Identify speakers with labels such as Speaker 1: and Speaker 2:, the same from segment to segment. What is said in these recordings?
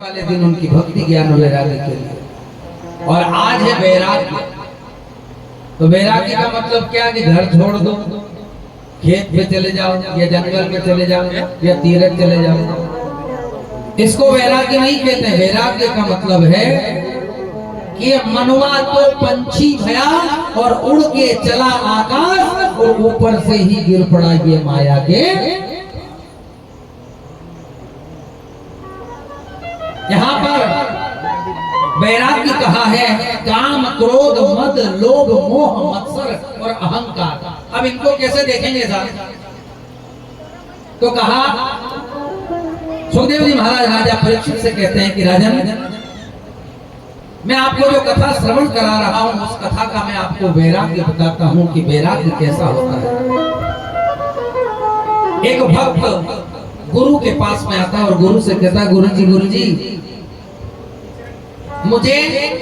Speaker 1: वाले दिन उनकी भक्ति ज्ञान वैराग्य के लिए। और आज है वैराग्य। तो वैराग्य का मतलब क्या कि घर छोड़ दो, खेत पे चले जाओ या जंगल में चले जाओ या तीरथ चले जाओ। इसको वैराग्य नहीं कहते। वैराग्य का मतलब है कि मनवा तो पंछी भया और उड़ के चला आकाश और ऊपर से ही गिर पड़ा ये माया के। यहाँ पर वैराग्य कहा है काम, क्रोध, मद, लोभ, मोह, मत्सर और अहंकार। अब इनको कैसे देखेंगे साहब? तो कहा सुखदेव जी महाराज राजा परीक्षित से कहते हैं कि राजन, मैं आपको जो कथा श्रवण करा रहा हूं उस कथा का मैं आपको वैराग्य बताता हूं कि वैराग्य कैसा होता है। एक भक्त गुरु के पास में आता है और गुरु से कहता है, गुरु जी मुझे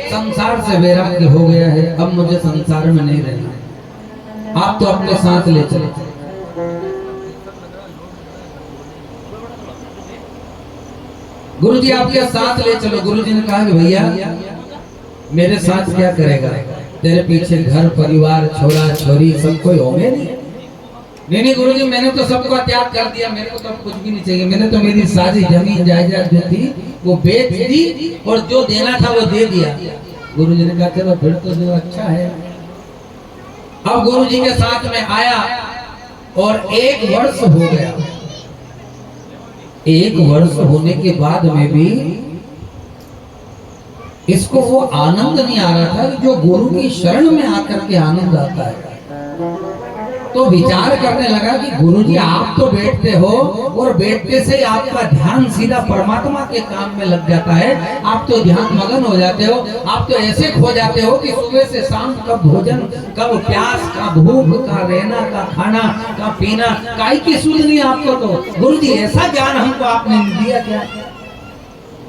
Speaker 1: संसार से वैराग्य हो गया है, अब मुझे संसार में नहीं रहना, आप तो अपने साथ ले चले। गुरु जी आपके साथ ले चलो। गुरु जी ने कहा कि भैया मेरे साथ क्या करेगा, तेरे पीछे घर परिवार छोरा छोरी सब कोई होंगे नहीं गुरुजी, मैंने तो सबका त्याग कर दिया, मेरे को तो कुछ भी नहीं चाहिए। मैंने तो मेरी सारी जमीन जायदाद जो थी वो बेच दी और जो देना था वो दे दिया। गुरुजी ने कहा चलो फिर तो जो अच्छा है। अब गुरुजी के साथ में आया और 1 वर्ष हो गया। 1 वर्ष होने के बाद में भी इसको वो आनंद नहीं आ रहा था जो गुरु की शरण में आकर के आनंद आता है। तो विचार करने लगा कि गुरुजी आप तो बैठते हो और बैठते से आपका ध्यान सीधा परमात्मा के काम में लग जाता है। आप तो ध्यान मगन हो जाते हो, आप तो ऐसे खो जाते हो कि सुबह से शाम कब भोजन, कब प्यास, का भूख, का रहना, का खाना, का पीना, काई की सुध नहीं आपको। तो गुरुजी ऐसा ज्ञान हमको आपने दिया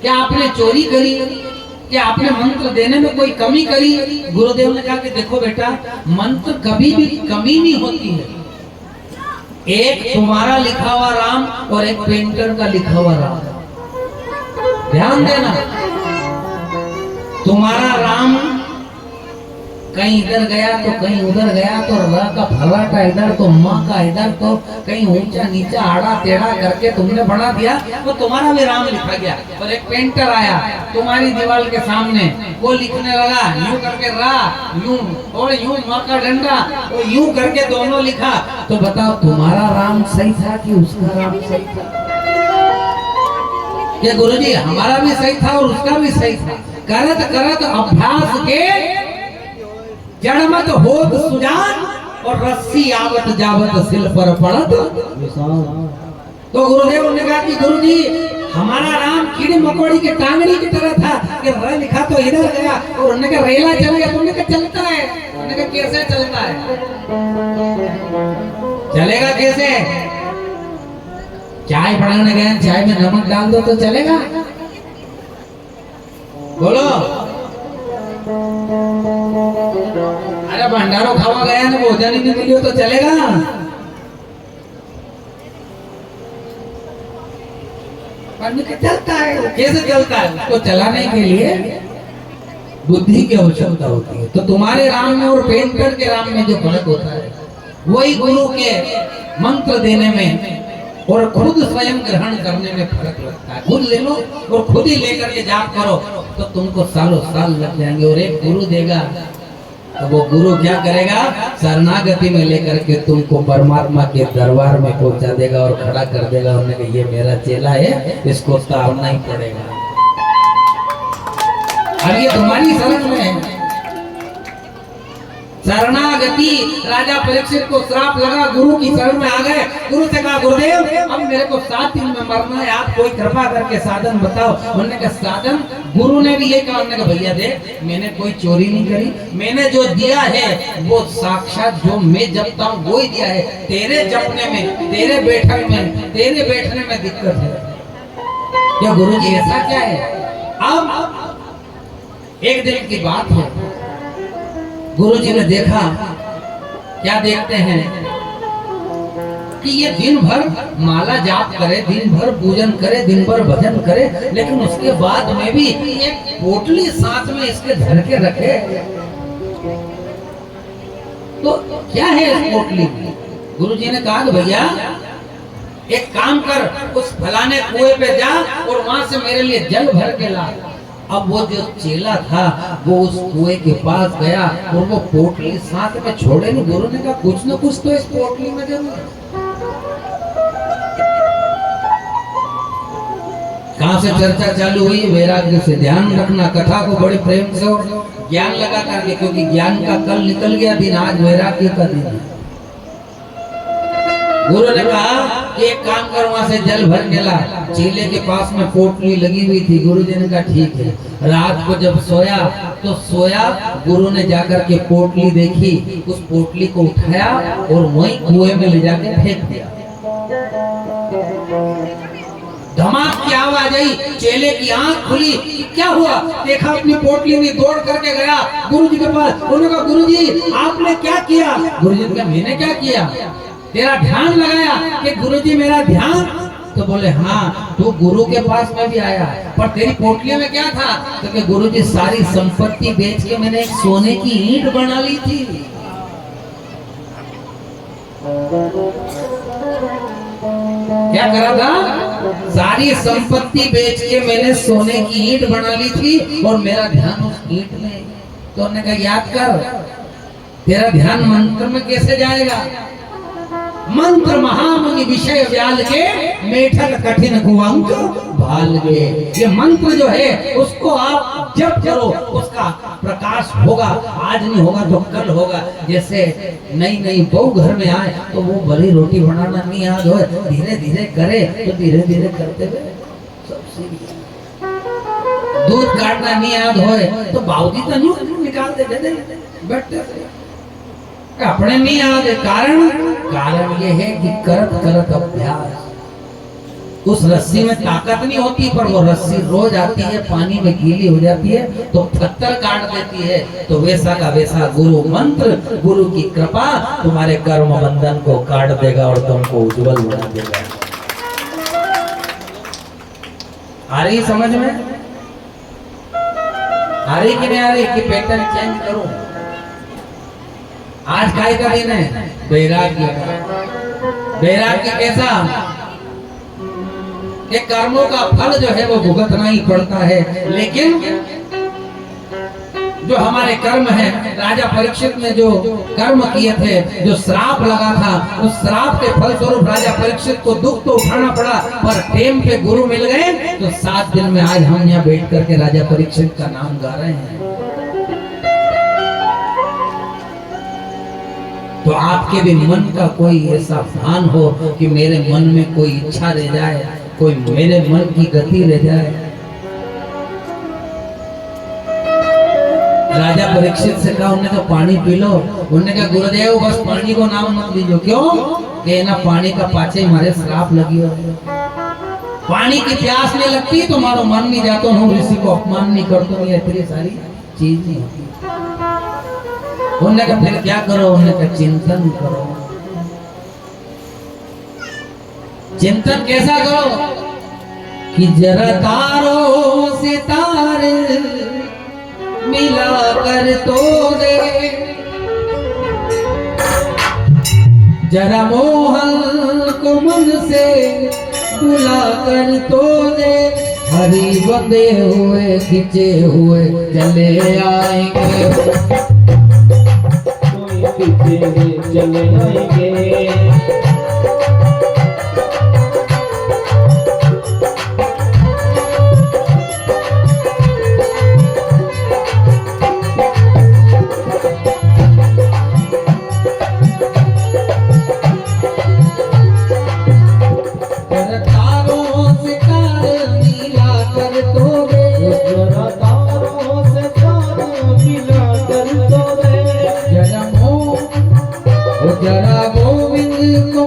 Speaker 1: क्या आपने चोरी करी, कि आपने मंत्र देने में कोई कमी करी? गुरुदेव ने कहा कि देखो बेटा, मंत्र कभी भी कमी नहीं होती है। एक तुम्हारा लिखा हुआ राम और एक पेंटर का लिखा हुआ राम, ध्यान देना। तुम्हारा राम कहीं इधर गया तो कहीं उधर गया, तो र का फर्राटा इधर तो माँ का इधर, तो कहीं ऊंचा नीचा आड़ा टेढ़ा करके तुमने बना दिया तो तुम्हारा भी राम लिखा गया। और एक पेंटर आया तुम्हारी दीवार के सामने, वो लिखने लगा यूं करके रा, यूं और यूं माँ का डंडा, वो यूं करके दोनों लिखा। तो बताओ तुम्हारा राम सही था कि उसका राम सही था? ये गुरुजी हमारा भी सही था और उसका भी सही था। करत करत अभ्यास के जड़मत होत सुजान और रस्सी आवत जावत सिल पर पड़त। तो गुरुदेव ने कहा कि गुरुजी हमारा राम कीड़ी मकोड़ी के टांगड़ी की तरह था कि र लिखा तो इधर गया और उन्होंने कहा रेला चल गया। तुमने कहा चलता है, उन्होंने कहा कैसे चलता है? चलेगा कैसे? चाय बनाने गए, चाय में नमक डाल दो तो चलेगा? बोलो। अरे भंडारो खावा गया ना, भोजन ही नहीं मिली तो चलेगा? चलता है। कैसे चलता है? उसको चलाने के लिए बुद्धि की आवश्यकता होती है। तो तुम्हारे राम में और पेंटर के राम में जो फर्क होता है वही गुरु के मंत्र देने में और खुद स्वयं ग्रहण करने में फर्क लगता है। खुद ले लो और खुद ही लेकर के जाप करो तो तुमको सालों साल लग जाएंगे। और एक गुरु देगा तो वो गुरु क्या करेगा? शरणागति में लेकर के तुमको परमात्मा के दरबार में पहुंचा देगा और खड़ा कर देगा। उन्होंने कहा ये मेरा चेला है, इसको तारना ही पड़ेगा। और ये तुम्हारी शरण में है। शरणागति, राजा परीक्षित को श्राप लगा, गुरु की शरण में आ गए। गुरु से कहा गुरुदेव अब मेरे को 7 दिन में मरना है, आप कोई कृपा करके साधन बताओ। उन्होंने कहा साधन? गुरु ने भी ये कहा। उन्होंने कहा भैया देख, मैंने कोई चोरी नहीं करी, मैंने जो दिया है वो साक्षात जो मैं जपता हूँ वो ही दिया है। तेरे जपने में, तेरे बैठने में दिक्कत है क्या? गुरु जी ऐसा क्या है? अब एक दिन की बात है, गुरुजी ने देखा, क्या देखते हैं कि ये दिन भर माला जाप करे, दिन भर पूजन करे, दिन भर भजन करे, लेकिन उसके बाद में भी एक पोटली साथ में इसके धर के रखे, तो क्या है इस पोटली में? गुरुजी ने कहा भैया एक काम कर, उस फलाने कुएं पे जा और वहां से मेरे लिए जल भर के ला। अब वो जो चेला था वो उस कुएं के पास गया और वो पोटली साथ में छोड़े नहीं। गुरु ने कहा कुछ न कुछ तो इस पोटली में जरूर। कहां से चर्चा चालू हुई? वैराग्य से ध्यान रखना, कथा को बड़े प्रेम से और ज्ञान लगा करके, क्योंकि ज्ञान का कल निकल गया दिन, आज वैराग्य का दिन है। गुरु ने कहा कि एक काम कर, वहां से जल भर के ला। चेले के पास में पोटली लगी हुई थी। गुरु जी ने कहा ठीक है। रात को जब सोया तो गुरु ने जाकर के पोटली देखी, उस पोटली को उठाया और वहीं कुएं में ले जाकर फेंक दिया। धमाक की आवाज आई, चेले की आंख खुली, क्या हुआ? देखा अपनी पोटली में, दौड़ करके गया गुरु जी के पास। उन्होंने कहा गुरु जी आपने क्या किया? गुरु जी ने कहा मैंने क्या किया? तेरा ध्यान लगाया कि गुरुजी मेरा ध्यान। तो बोले हाँ, तू गुरु के पास में भी आया, पर तेरी पोटली में क्या था? तो कि गुरुजी सारी संपत्ति बेच के मैंने एक सोने की ईंट बना ली थी। क्या करा था? सारी संपत्ति बेच के मैंने सोने की ईंट बना ली थी और मेरा ध्यान उस ईंट में। तो उन्होंने कहा याद कर, तेरा ध्यान मंत्र में कैसे जाएगा? मंत्र महामुनि विषय व्याल के, मेठक कठिन कुअंक भाल के। ये मंत्र जो है उसको आप जब करो उसका प्रकाश होगा, आज नहीं होगा तो कल होगा। जैसे नई नई बहू घर में आए तो वो भली रोटी बनाना नहीं याद हो, धीरे धीरे करे तो धीरे धीरे करते हुए सब सीख जाए। दूध काटना नहीं याद हो तो बाबूजी तो नहीं निकालते, बैठते अपने नहीं याद है। कारण ये है कि करत करत अभ्यास। उस रस्सी में ताकत नहीं होती, पर वो रस्सी रोज आती है, पानी में गीली हो जाती है तो पत्थर काट देती है। तो वैसा का वैसा गुरु मंत्र, गुरु की कृपा तुम्हारे कर्म बंधन को काट देगा और तुमको उज्जवल बना देगा। आ रही समझ में? आ रही कि नहीं आ रही? कि पैटर्न चेंज करूं? आज काय का दिन है? वैराग्य का। वैराग्य कैसा? कि कर्मों का फल जो है वो भुगतना ही पड़ता है, लेकिन जो हमारे कर्म है, राजा परीक्षित ने जो कर्म किए थे, जो श्राप लगा था, उस श्राप के फल स्वरूप राजा परीक्षित को दुख तो उठाना पड़ा, पर टेम पे गुरु मिल गए तो 7 दिन में आज हम यहाँ बैठ करके राजा परीक्षित का नाम गा रहे हैं। तो आपके भी मन का कोई ऐसा भान हो कि मेरे मन में कोई इच्छा रह जाए, कोई मेरे मन की गति रह जाए। राजा परीक्षित से कहा, उन्होंने कहा पानी पी लो। उन्होंने कहा गुरुदेव बस पानी को नाम मत लीजिए। क्यों? कि ना पानी का पाचे हमारे श्राप लगी हो। पानी की प्यास नहीं लगती तो मारो मन नहीं जाता हूँ, ऋषि को अपमान नहीं करता हूँ, इतनी सारी चीज नहीं होती। उन्होंने कहा फिर क्या करो? उन्होंने कहा चिंतन करो। चिंतन कैसा करो? कि जरा तारों से तारे मिला कर तो दे, जरा मोहन को मन से बुला कर तो दे। हरी बंधे हुए खिंचे हुए चले आएंगे, चले आएंगे। जरा गोविंद को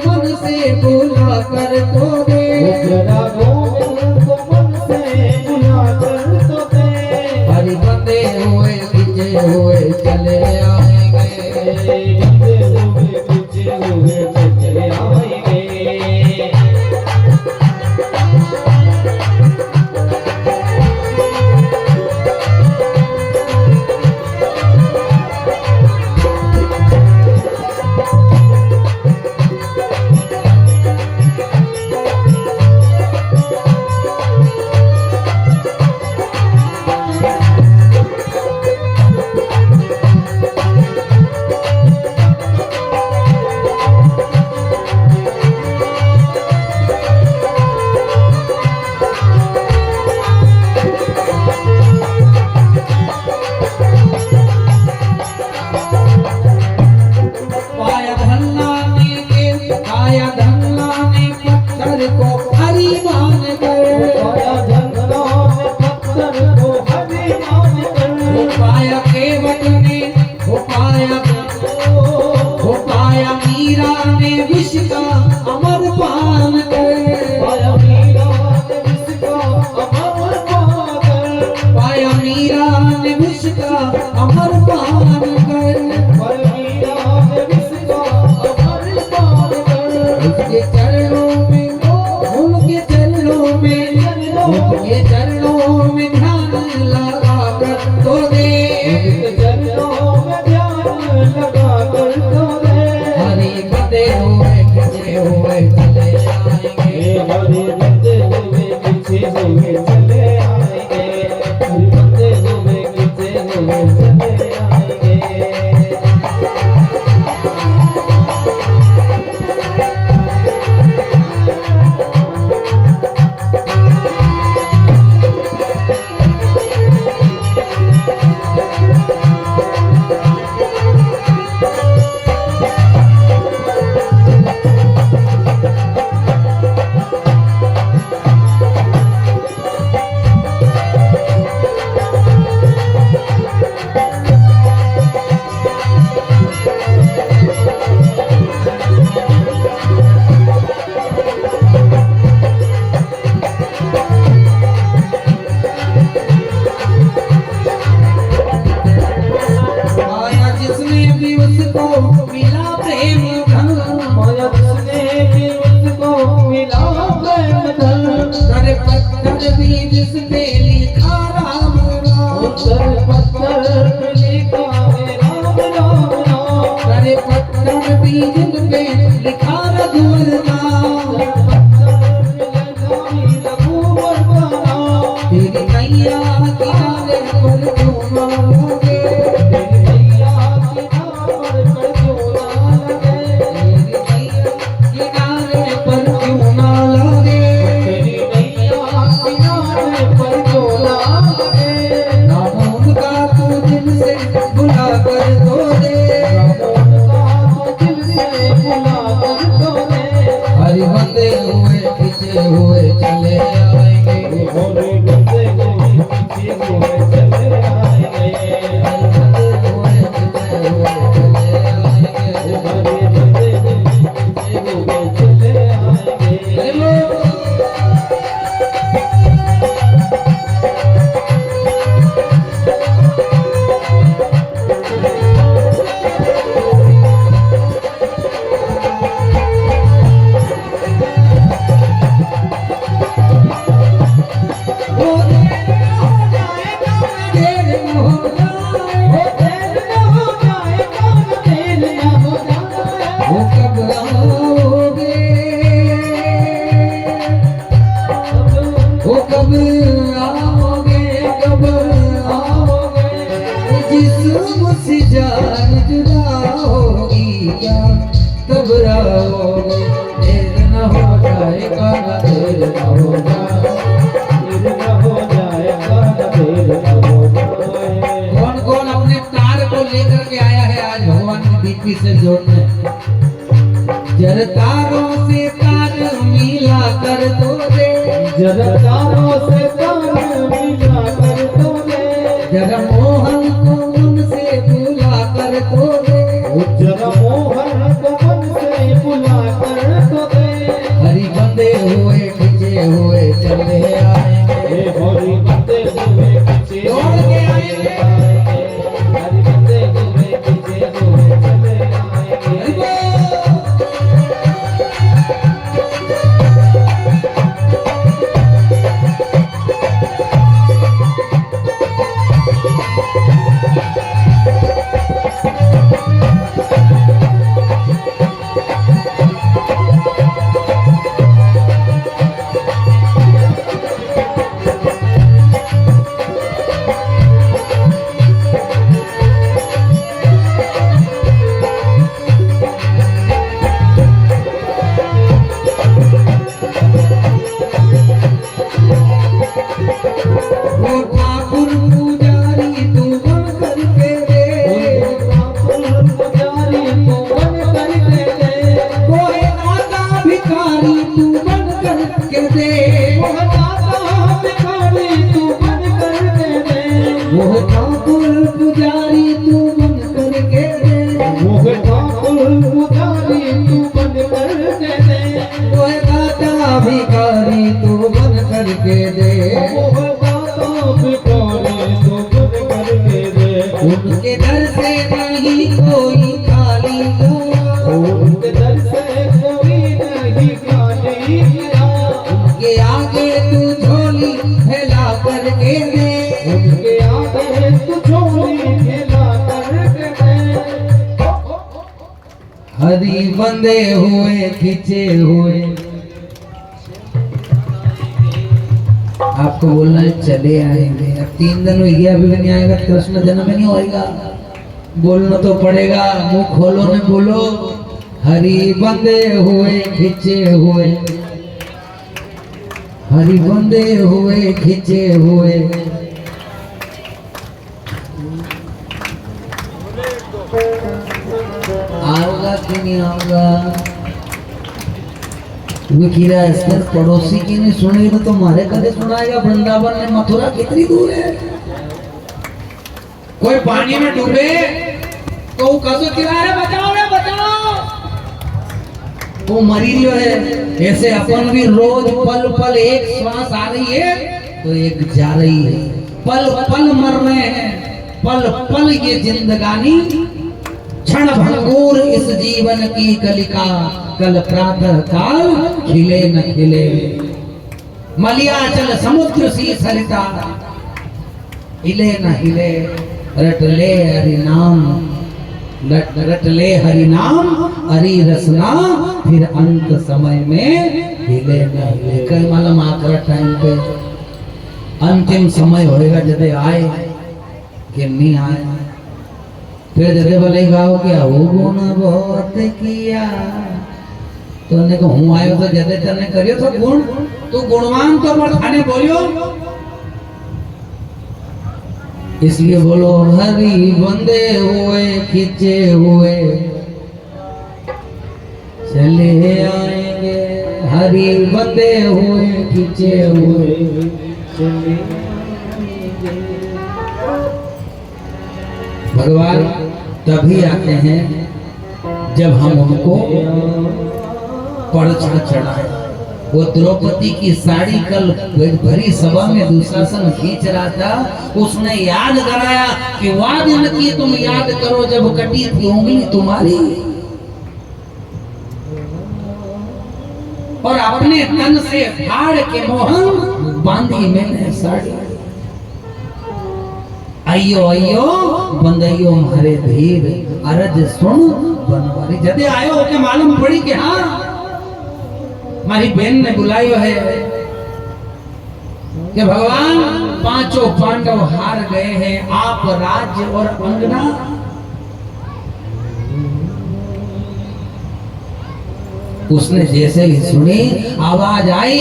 Speaker 1: आया मीरा ने विष का अमर पान कर, उसके चरणों में, उनके चरणों में, उनके चरणों में ध्यान लगा कर तो दे, हरि बंदे हुए खिंचे हुए चले आएंगे,
Speaker 2: हरि बंदे हुए खिंचे हुए चले आएंगे, हरि बंदे हुए खिंचे हुए चले आएंगे।
Speaker 1: से जोड़ने, जर तारों से तार मिला कर दो दे,
Speaker 2: जर तारों से तार मिला कर दो दे,
Speaker 1: जर मोहन को मन से बुला कर दो दे,
Speaker 2: जर मोहन को मन से बुला कर दो दे,
Speaker 1: हरि बंदे हुए खिंचे हुए चले आएंगे,
Speaker 2: हरि बंदे हुए खिंचे
Speaker 1: दौड़ के आएंगे,
Speaker 2: हरि बंदे हुए खिंचे हुए चले आएंगे।
Speaker 1: भिखारी तू बन करके दे,
Speaker 2: मोह दाता भिखारी चोरी तू खुद करके दे।
Speaker 1: उनके दर से नहीं कोई खाली गया,
Speaker 2: उनके दर से कोई नहीं खाली गया।
Speaker 1: उनके आगे तू झोली फैला करके दे,
Speaker 2: उनके आगे तू झोली फैला करके दे।
Speaker 1: हरी बंधे हुए खींचे हुए। आपको बोलना है चले आएंगे, अब 3 दिन हुई गया, अभी भी नहीं आएगा, कृष्ण जन्म नहीं होएगा। बोलना तो पड़ेगा, मुंह खोलो न बोलो। हरी बंधे हुए खींचे हुए, हरी बंधे हुए खींचे हुए। आओगा कि नहीं आओगा? वो कीड़ा इसकर पड़ोसी की नहीं सुनेगा तो हमारे कदे सुनाएगा? वृंदावन में मथुरा कितनी दूर है? कोई पानी में डूबे तो वो कसो किनारे बचाओ रे बचाओ, वो मरी जो है। ऐसे अपन भी रोज पल पल एक श्वास आ रही है तो एक जा रही है, पल पल मर रहे हैं, पल पल ये जिंदगानी। क्षण भंगुर इस जीवन की कलिका, कल प्रातः काल खिले न खिले। मलियाचल समुद्र सी सरिता, हिले न हिले। रट ले हरि नाम, रट ले हरि नाम, हरि रसना, फिर अंत समय में हिले न हिले। कल मालूम आखिर टाइम पे अंतिम समय होएगा, जब आए कि नहीं आए, फिर जदे बोले गाओ क्या वो गुण बहुत किया, तो ने को हूं आयो तो जदे तने करियो तो गुण, तो गुणवान तो पर थाने बोलियो। इसलिए बोलो हरि बंधे हुए खींचे हुए चले आएंगे, हरि बंधे हुए खींचे हुए चले आएंगे। भगवान तभी आते हैं जब हम उनको परछा चढ़ाए। वो द्रौपदी की साड़ी कल भरी सभा में दुशासन खींच रहा था, उसने याद कराया कि वह दिन की तुम याद करो जब कटी थी उंगली तुम्हारी, और अपने तन से फाड़ के मोहन बांधी मैंने साड़ी। अयो अयो बंदइयो मारे धीर, अरज सुन बनवारी। जदे आयो के मालूम पड़ी कि हाँ हमारी बहन ने बुलायो है कि भगवान पांचों पांडव हार गए हैं, आप राज्य और अंगना। उसने जैसे ही सुनी आवाज आई,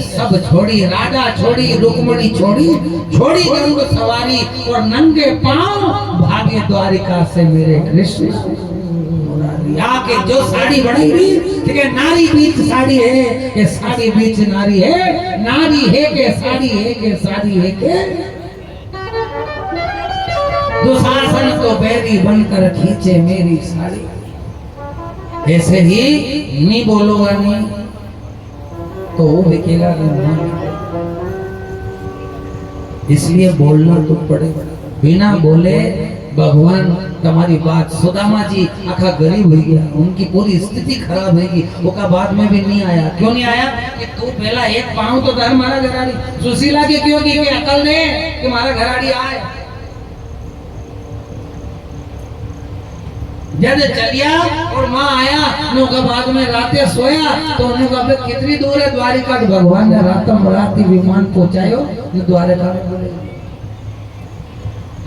Speaker 1: सब छोड़ी, राजा छोड़ी, रुक्मणी छोड़ी, छोड़ी गंग सवारी और नंगे पांव भागे द्वारिका से मेरे कृष्ण। आके जो साड़ी बनाई थी, ठीक है, नारी बीच साड़ी है कि साड़ी बीच नारी है, नारी है के साड़ी है के साड़ी है के। दुशासन तो बैरी बनकर खींचे मेरी साड़ी। ऐसे ही नहीं बोलोगा नहीं तो वो बिकेगा नहीं। इसलिए बोलना तो पड़ेगा, बिना बोले भगवान तुम्हारी बात। सुदामा जी आखा गरीब हो गया, उनकी पूरी स्थिति खराब होगी, वो का बाद में भी नहीं आया। क्यों नहीं आया? कि तू पहला एक पांव तो धर मारा घराड़ी। सुशीला की क्यों की अकल दे कि मारा घराड़ी आए। जब चलिया और माँ आया, उनका बाद में राते सोया तो उन्होंने कितनी दूर है द्वारिका? भगवान ने रातम राती विमान पहुंचायो द्वारिका में।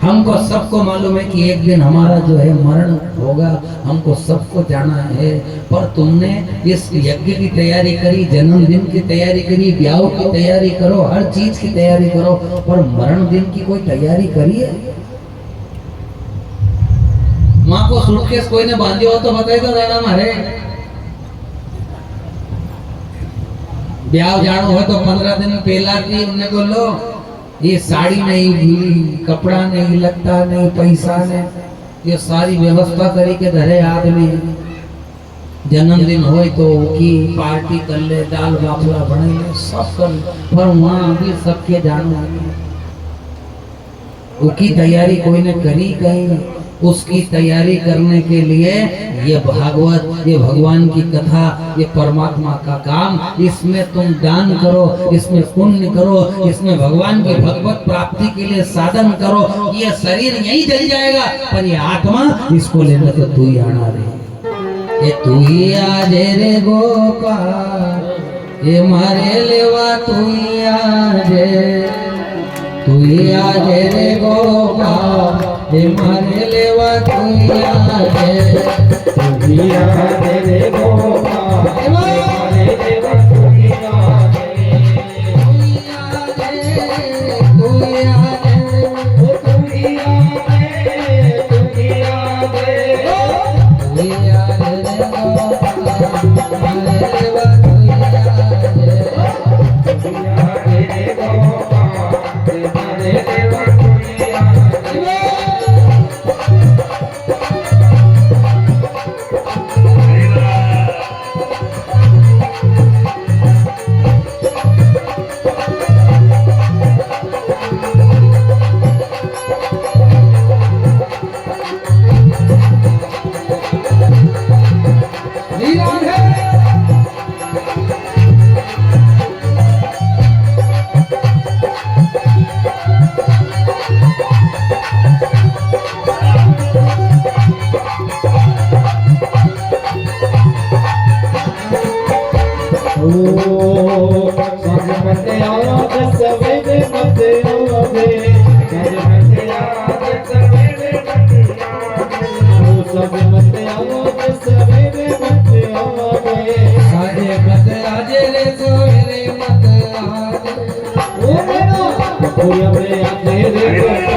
Speaker 1: हमको सबको मालूम है कि एक दिन हमारा जो है मरण होगा, हमको सबको जाना है। पर तुमने इस यज्ञ की तैयारी करी, जन्मदिन की तैयारी करी, ब्याह की तैयारी करो, हर चीज की तैयारी करो, पर मरण दिन की कोई तैयारी करी है? माँ को सूटकेस कोई ने बांधी हो तो बताइए तो दादा मारे। ब्याह जानो हो तो 15 दिन पहला की उन्हें बोलो ये साड़ी नहीं भी, कपड़ा नहीं, लगता नहीं, पैसा नहीं, ये सारी व्यवस्था करी के धरे आदमी। जन्मदिन हो तो की पार्टी कर ले, दाल बाफला बने ले, सब कर, पर वहाँ भी सबके जानो। उसकी तैयारी कोई ने करी कहीं, उसकी तैयारी करने के लिए ये भागवत, ये भगवान की कथा, ये परमात्मा का काम, इसमें तुम दान करो, इसमें पुण्य करो, इसमें भगवान की भगवत प्राप्ति के लिए साधन करो। ये शरीर यही जल जाएगा, पर ये आत्मा, इसको लेने तो तू ही आना रे, ये तू ही आज रे गोपाल, ये मारे लेवा तू ही आज, तू ही आज रे गोपाल, ये मारे लेवा तू ही आज,
Speaker 2: तू ही आज रे गोपाल, ये मारे लेवा तू ही आज,
Speaker 1: तू ही आज, तू ही आज,
Speaker 2: तू ही आज, तू ही आज,
Speaker 1: तू ही आज रे गोपाल, मारे लेवा तू ही आज,
Speaker 2: तू ही आज रे गोपाल, ये मारे लेवा तू ही आज।
Speaker 1: साजे मत आजे रे सोरे मत आजे, सोया में आजे रे गोपाल,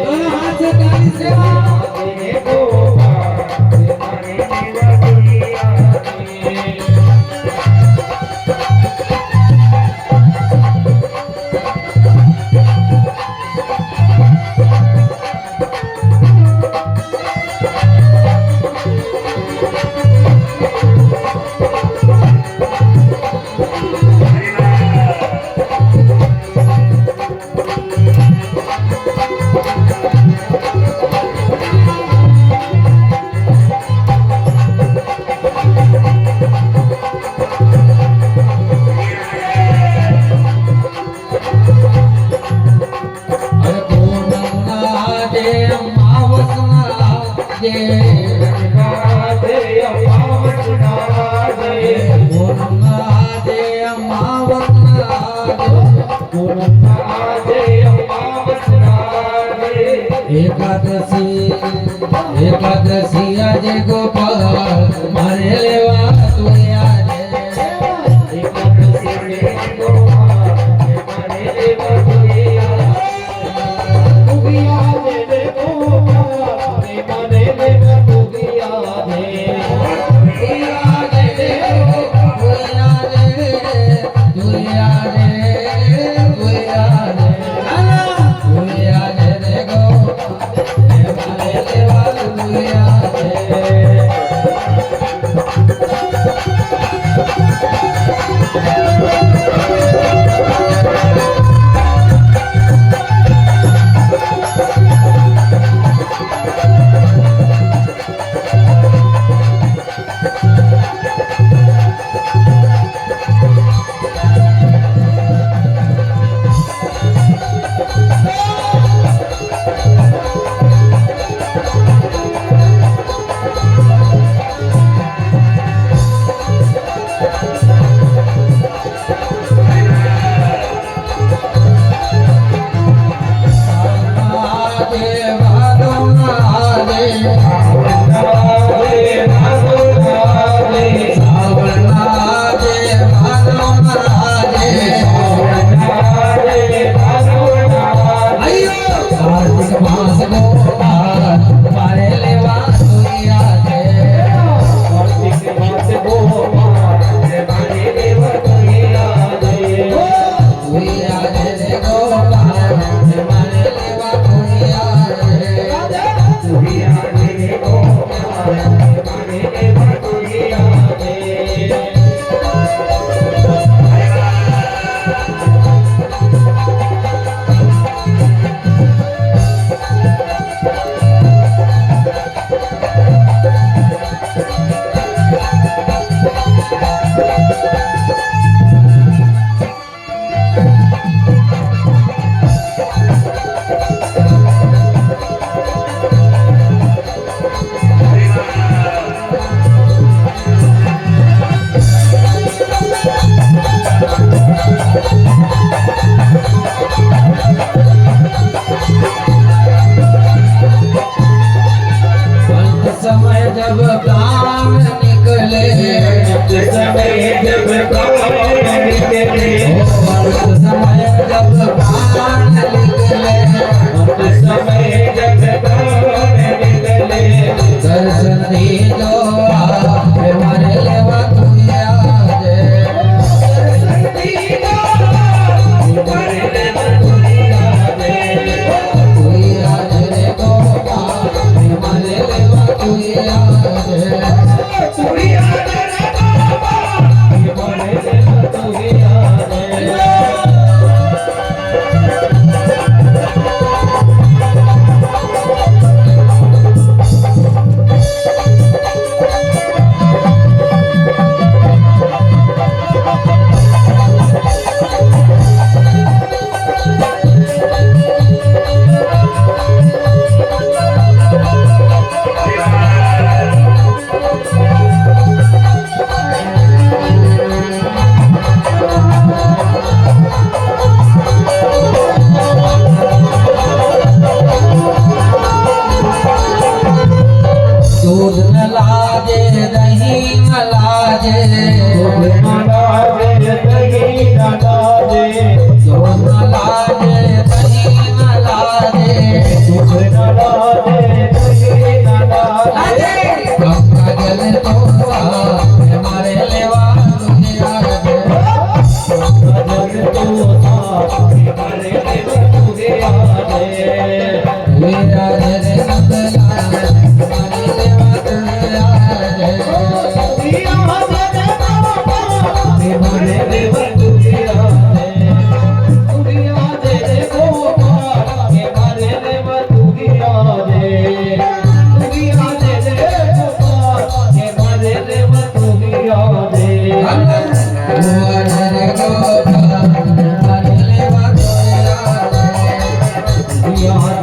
Speaker 1: दोनों हाथ से ताली से अरे पूनम आजे अमावस आजे, पूनम आजे अमावस आजे, एकादशी एकादशी आजे गोपाल, मारे लेवा तू आज,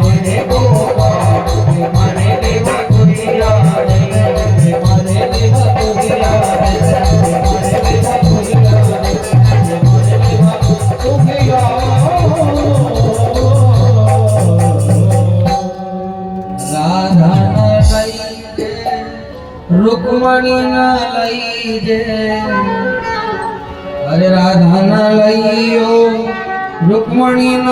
Speaker 2: मारे गोपाल मारे देवा तुरिया रे मारे देवा तुरिया रे मारे देवा तुरिया रे मारे देवा तुरिया
Speaker 1: राधा रुक्मणी न लई जे अरे राधा न लइयो रुक्मणी न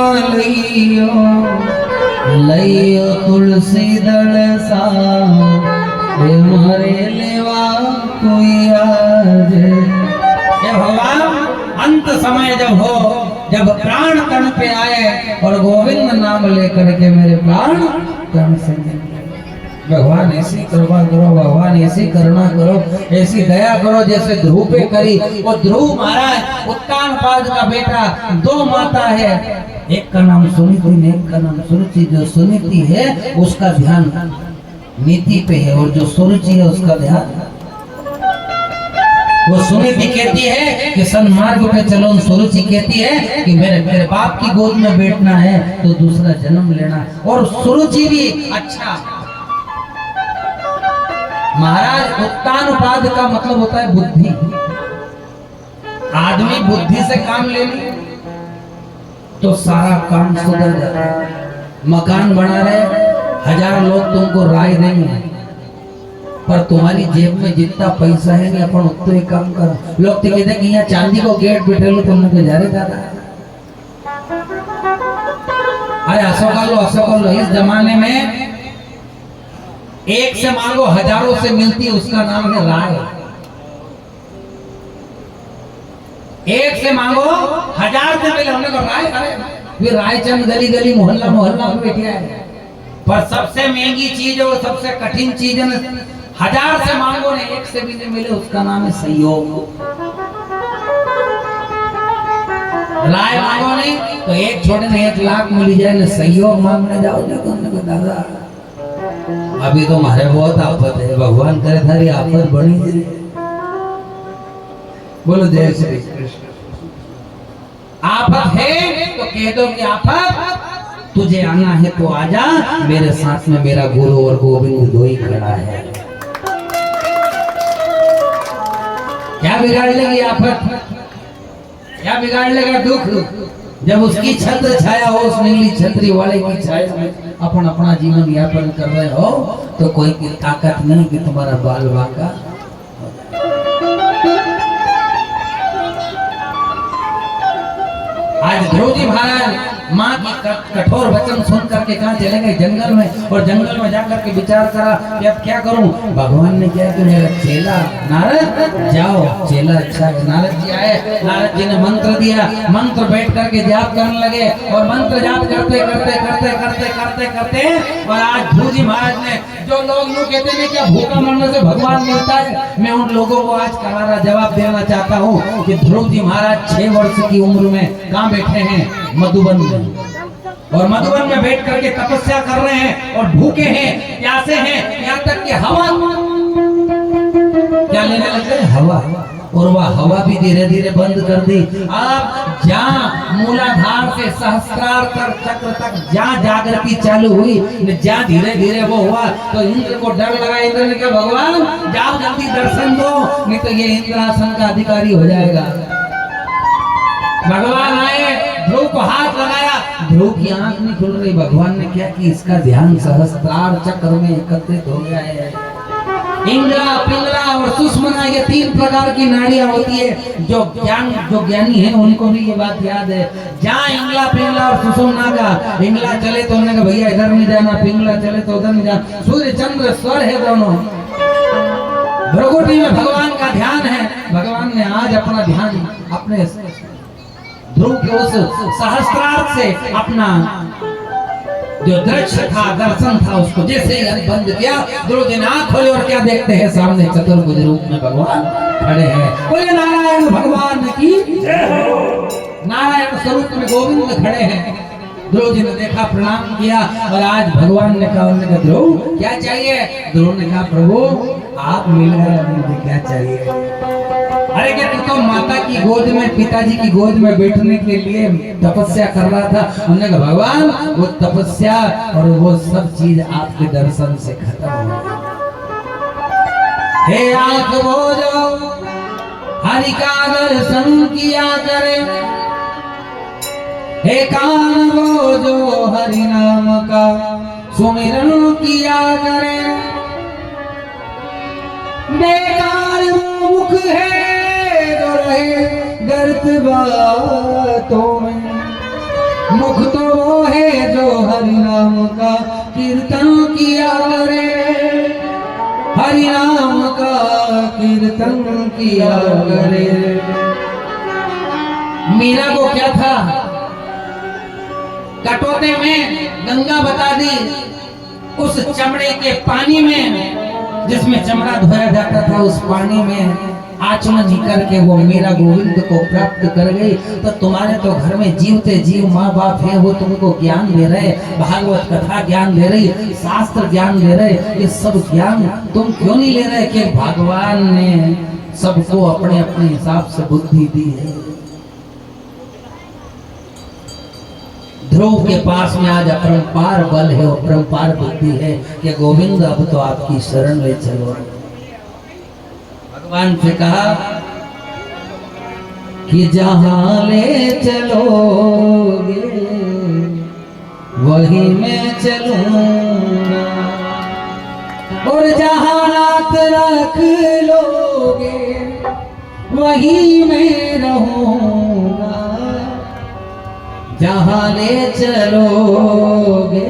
Speaker 1: लइयो तुलसी दल सा हे मारे लेवा कोई आज। हे भगवान अंत समय जब हो, जब प्राण तन पे आए और गोविंद नाम लेकर के मेरे प्राण तन से भगवान ऐसी कृपा करो, भगवान ऐसी करुणा करो, ऐसी दया करो जैसे ध्रुव पे करी। वो ध्रुव महाराज उत्तानपाद का बेटा, दो माता है, एक का नाम सुनीति है, एक का नाम सुरुचि। जो सुनीति है उसका ध्यान नीति पे है और जो सुरुचि है उसका ध्यान, वो सुनीति कहती है कि सन्मार्ग पे चलो, सुरुचि कहती है कि मेरे बाप की गोद में बैठना है तो दूसरा जन्म लेना। और सुरुचि भी अच्छा महाराज उत्तानपाद का मतलब होता है बुद्धि। आदमी बुद्धि से काम ले ले तो सारा काम सुधर जाता है। मकान बना रहे, 1000 लोग तुमको राय देंगे पर तुम्हारी जेब में जितना पैसा है नहीं अपन उतना ही काम करो। लोग तो कहते हैं कि यहाँ चांदी को गेट बैठे लो तुमने तो जा रहे दादा, अरे असो कर लो। इस जमाने में एक से मांगो हजारों से मिलती है, उसका नाम है राय। एक से मांगो 1000 से मिले, हमने कहा राय, अरे रायचंद गली गली मोहल्ला मोहल्ला में बैठे है। पर सबसे महंगी चीज है और सबसे कठिन चीज है, 1000 से मांगो ने एक से भी नहीं मिले, उसका नाम है संयोग। राय मांगो नहीं तो एक छोड़े ने 1 लाख मिल जाए, न संयोग मांगने जाओ तो दादा अभी तो हमारे बहुत आफत है, भगवान करे थारी आफत बनी है। बोलो जय श्री कृष्ण। आफत है तो कह दो कि आफत तुझे आना है तो आजा, मेरे साथ में मेरा गुरु और गोविंद दो ही खड़ा है। क्या बिगाड़ लेगी आफत, क्या बिगाड़ लेगा दुख? जब उसकी छत्र छाया हो, उस नीली छतरी वाले की छाया में अपन अपना जीवन यापन कर रहे हो तो कोई की ताकत नहीं कि तुम्हारा बाल बांका। आज ध्रुव जी महाराज माँ की कठोर वचन सुन करके कहाँ चले गए? जंगल में। और जंगल में जाकर के विचार करा कि अब क्या करूं? भगवान ने क्या कि मेरा चेला नारद जाओ, चेला अच्छा है। नारद जी आए, नारद जी ने मंत्र दिया, मंत्र बैठ करके जाप करने लगे और मंत्र जाप करते करते करते करते करते करते और आज ध्रुव जी महाराज ने, जो लोग यूँ कहते हैं क्या भूखा मरने से भगवान मिलता है, मैं उन लोगों को आज करारा जवाब देना चाहता हूँ कि ध्रुव जी महाराज 6 वर्ष की उम्र में कहाँ बैठे हैं? मधुबन में। और मधुबन में बैठ करके तपस्या कर रहे हैं और भूखे हैं, प्यासे हैं, यहाँ तक कि हवा क्या लेने लगे? हवा। और वह हवा भी धीरे धीरे बंद कर दी। अब जहाँ मूलाधार से सहस्त्रार तक चक्र तक जहाँ जागृति चालू हुई, जहाँ धीरे धीरे वो हुआ तो इंद्र को डर लगा। इंद्र ने कहा भगवान जाओ जल्दी दर्शन दो, नहीं तो ये इंद्रासन का अधिकारी हो जाएगा। भगवान आए, ध्रुव को हाथ लगाया, ध्रुव की आंख नहीं खुल रही। भगवान ने क्या कि इसका ध्यान सहस्त्रार चक्र में एकत्रित हो गया है। इंद्रा, पिंगला और सुषमना, ये 3 प्रकार की नाड़ियां होती है। जो ज्ञानी है उनको भी ये बात याद है। जहाँ इंगला, पिंगला और सुषमना का, इंगला चले तो उन्होंने कहा भैया इधर नहीं जाना, पिंगला चले तो उधर नहीं जाना। सूर्य चंद्र स्वर है दोनों। भ्रगुटी में भगवान का ध्यान है। भगवान ने आज अपना ध्यान अपने ध्रुव के उस सहस्त्रार्थ से अपना जो दृश्य था, दर्शन था, उसको जैसे ही बंद किया, ध्रुव जी ने आंख खोले और क्या देखते हैं? सामने चतुर्भुज रूप में भगवान खड़े हैं। बोले नारायण भगवान की जय हो। नारायण स्वरूप में गोविंद खड़े हैं। ध्रुव जी ने देखा, प्रणाम किया और आज भगवान ने कहा ध्रुव क्या चाहिए? ध्रुव ने कहा प्रभु आप मिल गए, मुझे क्या चाहिए? अरे अरे क्या तू तो माता की गोद में, पिताजी की गोद में बैठने के लिए तपस्या कर रहा था। उन्होंने कहा भगवान वो तपस्या और वो सब चीज आपके दर्शन से खत्म हो गई। हे आंख बोलो हरि का दर्शन किया करे, हे कान बोलो हरि नाम का सुमिरन किया करे। बेकार वो मुख है जो रहे गर्त बातों में, मुख तो वो है जो हरि नाम का कीर्तन किया करे, हरि नाम का कीर्तन किया करे। मीरा को क्या था, कटोते में गंगा बता दी, उस चमड़े के पानी में जिसमें चमड़ा धोया जाता था उस पानी में आचमन करके वो मीरा गोविंद को प्राप्त कर गई। तो तुम्हारे तो घर में जीवते जीव माँ बाप है, वो तुमको ज्ञान दे रहे, भागवत कथा ज्ञान दे रही, शास्त्र ज्ञान दे रहे, ये सब ज्ञान तुम क्यों नहीं ले रहे कि भगवान ने सबको अपने अपने हिसाब से बुद्धि दी है। ध्रुव के पास में आज अपरंपार बल है, अपरंपार बुद्धि है कि गोविंद अब तो आपकी शरण ले चलो। भगवान से कहा कि जहां ले चलोगे वही मैं चलूंगा, और जहां हाथ रख लोगे वही मैं रहूंगा, जहां ले चलोगे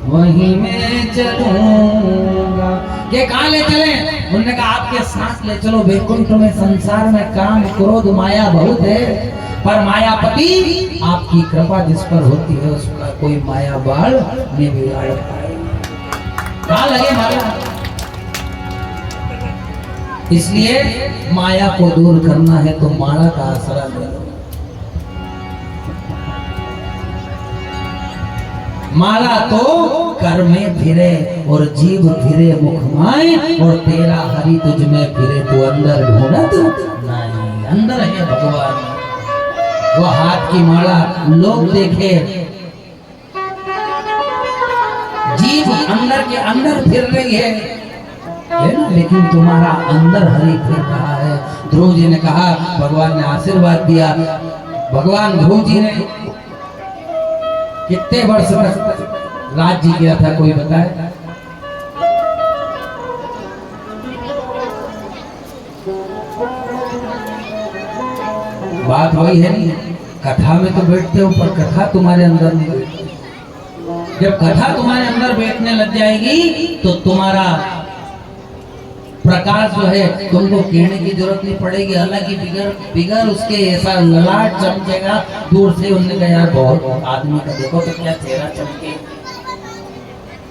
Speaker 1: वहीं मैं चलूंगा। ये कहाँ ले चले? उन्होंने कहा आपके साथ ले चलो वैकुंठ में। संसार में काम क्रोध माया बहुत है, पर मायापति आपकी कृपा जिस पर होती है उसका कोई माया बाल नहीं बिगाड़ पाए। कहाँ लगे माया? इसलिए माया को दूर करना है तो माला का आसरा ले। माला तो कर में फिरे और जीव फिरे मुखमाए, और तेरा हरि तुझ में फिरे तू अंदर ढूंढत नहीं। अंदर है भगवान, वो हाथ की माला लोग देखे, जीव अंदर के अंदर फिर रही है ना, लेकिन तुम्हारा अंदर हरि फिर रहा है। ध्रुव जी ने कहा, भगवान ने आशीर्वाद दिया। भगवान ध्रुव जी ने कितने वर्ष तक राज्य किया था, कोई बताए? बात वही है नहीं, कथा में तो बैठते हो पर कथा तुम्हारे अंदर नहीं बैठती। जब कथा तुम्हारे अंदर बैठने लग जाएगी तो तुम्हारा प्रकाश जो है तुमको कहने की जरूरत नहीं पड़ेगी। हालांकि बिगर उसके ऐसा ललाट चमकेगा, दूर से उन्होंने कहा यार बहुत आदमी का देखो तो क्या चेहरा चमके,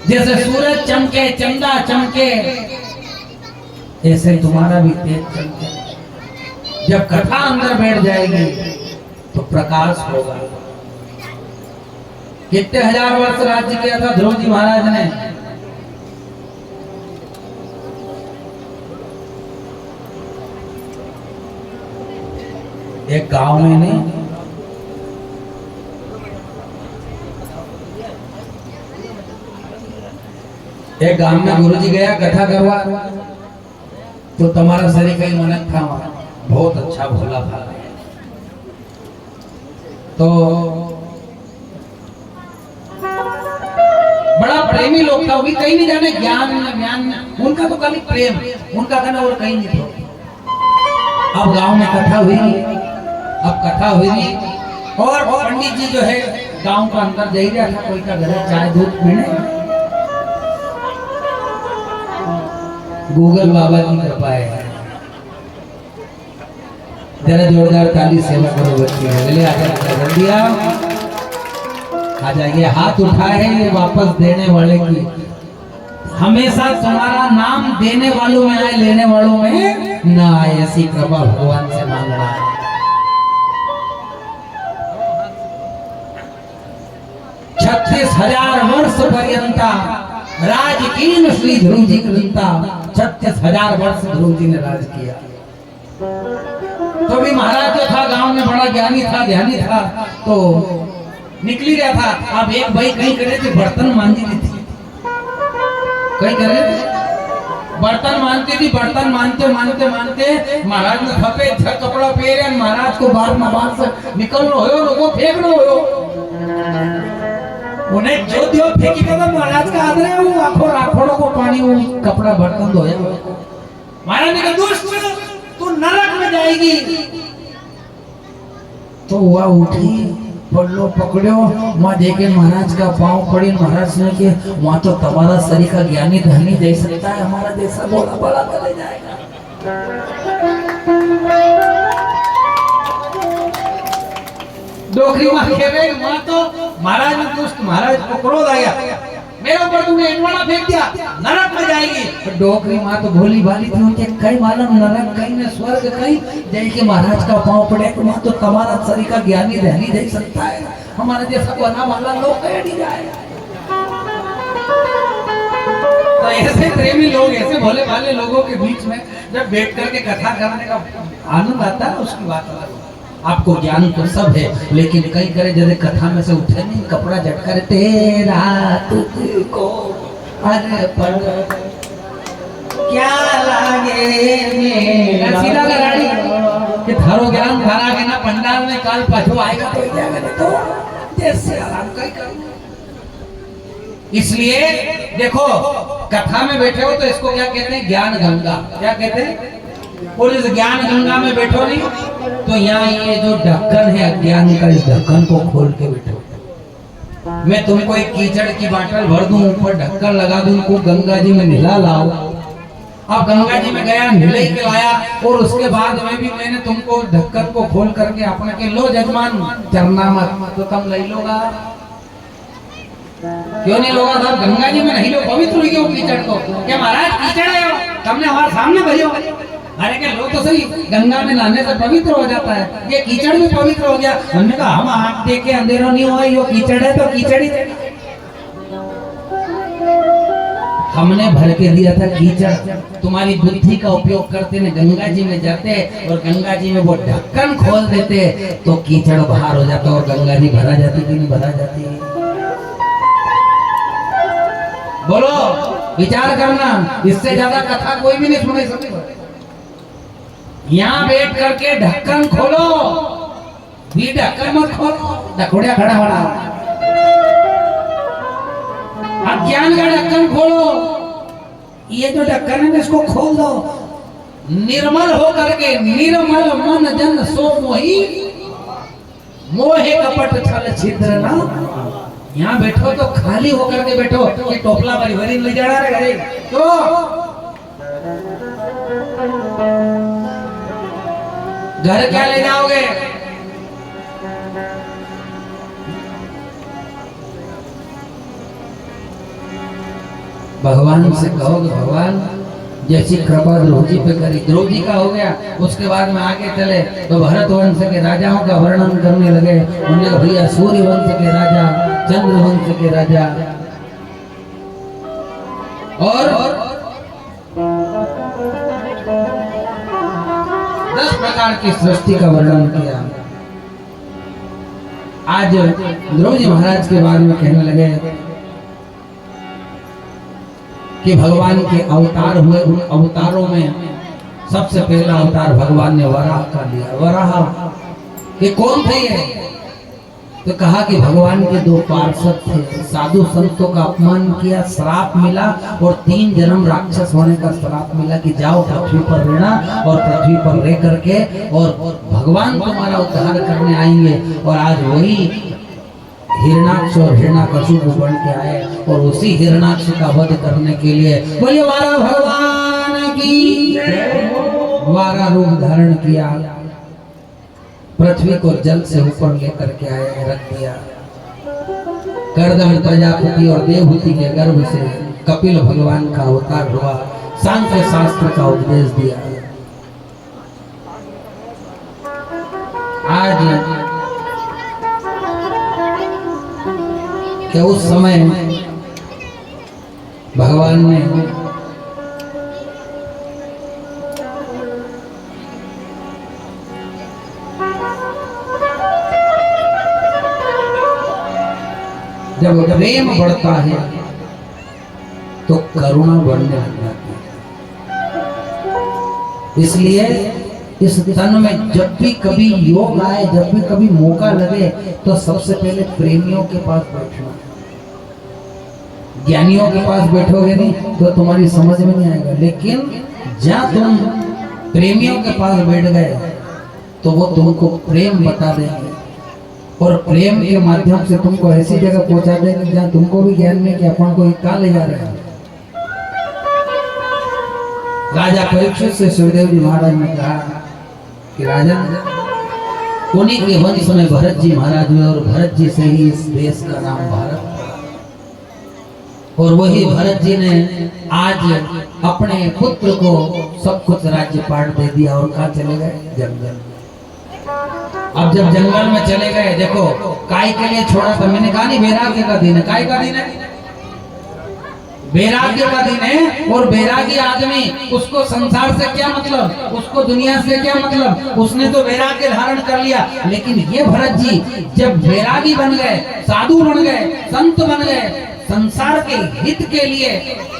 Speaker 1: जैसे सूरज चमके, चंदा चमके, ऐसे तुम्हारा भी तेज चमके। जब कथा अंदर बैठ जाएगी तो प्रकाश होगा। कितने हजार वर्ष राज्य किया था ध्रुव जी महाराज ने? एक गांव में नहीं, एक गांव में गुरुजी गया कथा करवा, तो तुम्हारा शरीर कहीं मनक था वहां, बहुत अच्छा भोला था। तो बड़ा प्रेमी लोग था, वो भी कहीं नहीं जाने ज्ञान, उनका तो खाली प्रेम, उनका कहना और कहीं नहीं था। अब गांव में कथा हुई, अब कथा हुई और पंडित जी जो है गांव का अंदर जा रहा था, कोई का घर चाय दूध पीने। गूगल बाबा की कृपा है, जरा जोरदार ताली सेवा करो बच्चे। अगले आकर दिया आ जाइए, हाथ उठाए ये वापस देने वाले की। हमेशा तुम्हारा नाम देने वालों में आए, लेने वालों में ना आए, ऐसी कृपा भगवान से मांगना है। 36,000 वर्ष पर्यंता राज कीन श्री ध्रुव जी कृंता। 36,000 वर्ष ध्रुव जी ने राज किया। तो भी महाराज जो था गांव में बड़ा ज्ञानी था, ध्यानी था, तो निकली रहा था। अब एक भाई कहीं करे थे बर्तन मांझी थी, कहीं करे बर्तन मानती थी। बर्तन मानते मानते मानते महाराज ने सफेद कपड़ा पहरे, महाराज को बाहर में बाहर से निकलना हो, लोगों फेंकना हो, उन्हें जो दियो फेंकी तो महाराज का आदर है। वो आखों राखोड़ों को पानी, वो कपड़ा बर्तन धोया। महाराज ने कहा दुष्ट तू नरक में जाएगी। तो वह उठी, पल्लो पकड़ो, माँ देखे महाराज का पांव पड़ी। महाराज ने कि वहां तो तुम्हारा शरीर का ज्ञानी धनी दे सकता है, हमारा जैसा बोला बड़ा चले जाएगा। डोकरी माँ खेवे, माँ तो महाराज ने दुष्ट, महाराज को क्रोध आया, मेरे ऊपर तुमने इनवाड़ा फेंक दिया, नरक में जाएगी। तो डोकरी माँ तो भोली भाली थी, उनके कई मालूम नरक कहीं में स्वर्ग कहीं। जैसे महाराज का पांव पड़े तो माँ तो तुम्हारा शरीर का ज्ञानी ध्यानी दे सकता है, हमारे जैसा बना वाला लोग कहीं नहीं जाएगा। तो ऐसे प्रेमी लोग, ऐसे भोले भाले लोगों के बीच में जब बैठ करके कथा करने का आनंद आता है, उसकी बात अलग है। आपको ज्ञान तो सब है, लेकिन कई करे जैसे कथा में से उठे नहीं, कपड़ा झटकर तेरा तुझको अर्पण क्या लागे मेरा। सीधा लगाड़ी कि थारो ज्ञान धारा के ना पंडाल में काल पाछो आएगा तो जाएगा, तो जैसे आराम कई कर। इसलिए देखो कथा में बैठे हो तो इसको क्या कहते हैं, ज्ञान गंगा। क्या कहते हैं? और इस ज्ञान गंगा में बैठो नहीं तो यहाँ ये जो ढक्कन है अज्ञान का, इस ढक्कन को खोल के बैठो। मैं तुमको एक कीचड़ की बाटल भर दूं, ऊपर ढक्कन लगा दूं, उनको गंगा जी में नहला लाओ। अब गंगा जी में गया, नहले के लाया, और उसके बाद में भी मैंने तुमको ढक्कन को खोल करके अपने के लो जजमान चरना मत, तो तुम ले लोगा। क्यों नहीं लोगा? साहब गंगा जी में नहीं लो, पवित्र हो गया कीचड़ को। क्या महाराज कीचड़ है तुमने हमारे सामने भरियो? अरे क्या लो तो सही, गंगा में नहाने से पवित्र हो जाता है, ये कीचड़ भी पवित्र हो गया। हमने कहा हम आँख देख के अंधेरा नहीं हुआ, ये कीचड़ है तो कीचड़ ही। हमने भर के दिया था कीचड़, तुम्हारी बुद्धि का उपयोग करते ने गंगा जी में जाते और गंगा जी में वो ढक्कन खोल देते तो कीचड़ बाहर हो जाता और गंगा जी भरा जाती कि नहीं भरा जाती? बोलो, विचार करना। इससे ज्यादा कथा कोई भी नहीं सुने सकता। यहाँ बैठ करके ढक्कन खोलो, भी ढक्कन मत खोलो, ढकोड़िया खड़ा बड़ा। अज्ञान का ढक्कन खोलो, ये जो ढक्कन है इसको खोल दो। निर्मल हो करके, निर्मल मन जन सो मोही, मोहे कपट छल छिद्र ना। यहाँ बैठो तो खाली होकर के बैठो कि टोपला भरी भरी ले जाना रे तो घर क्या ले जाओगे? भगवान से कहोगे भगवान जैसी कृपा द्रौपदी पे करी, द्रौपदी का हो गया। उसके बाद में आगे चले तो भरत वंश के राजाओं का वर्णन करने लगे। उन्होंने कहा भैया सूर्य वंश के राजा, चंद्र वंश के राजा और 10 प्रकार की सृष्टि का वर्णन किया। आज द्रौपदी महाराज के बारे में कहने लगे कि भगवान के अवतार हुए। उन अवतारों में सबसे पहला अवतार भगवान ने वराह का लिया। वराह ये कौन थे? ये तो कहा कि भगवान के 2 पार्षद थे, साधु संतों का अपमान किया, श्राप मिला और 3 जन्म राक्षस होने का श्राप मिला कि जाओ पृथ्वी पर रहना और पृथ्वी पर रह करके और भगवान तुम्हारा उद्धार करने आएंगे। और आज वही हिरणाक्ष और हिरण्याकशिपु बन के आए और उसी हिरणाक्ष का वध करने के लिए बोलिए वारा भगवान की वारा रूप धारण किया, पृथ्वी को जल से ऊपर लेकर के आए, रख दिया। कर्दम प्रजापति और देवहूति के गर्भ से कपिल भगवान का अवतार हुआ, सांख्य शास्त्र का उपदेश दिया। आज कि उस समय भगवान ने जब प्रेम बढ़ता है तो करुणा बढ़ने लग जाती है। इसलिए इस तन में जब भी कभी योग आए, जब भी कभी मौका लगे, तो सबसे पहले प्रेमियों के पास बैठना। ज्ञानियों के पास बैठोगे नहीं तो तुम्हारी समझ में नहीं आएगा, लेकिन जहाँ तुम प्रेमियों के पास बैठ गए तो वो तुमको प्रेम बता देंगे और प्रेम के माध्यम से तुमको ऐसी जगह पहुंचा देंगे जहाँ तुमको भी ज्ञान नहीं कि अपन को कहाँ ले जा रहे हैं। राजा परीक्षित से सुखदेव जी महाराज ने कहा कि राजन, उन्हीं के वंश में भरत जी महाराज हुए और भरत जी से ही इस देश का नाम भारत पड़ा। और वही भरत जी ने आज अपने पुत्र को सब कुछ राज्य पाठ दे दिया और कहाँ चले गए? जंगल। अब जब जंगल में चले गए, देखो काय के लिए छोड़ा था, मैंने कहा नहीं वैराग्य का दिन है। काय का दिन है? वैराग्य का दिन है। और वैरागी आदमी, उसको संसार से क्या मतलब, उसको दुनिया से क्या मतलब, उसने तो वैराग्य धारण कर लिया। लेकिन ये भरत जी जब वैरागी बन गए, साधु बन गए, संत बन गए, संसार के हित के लिए,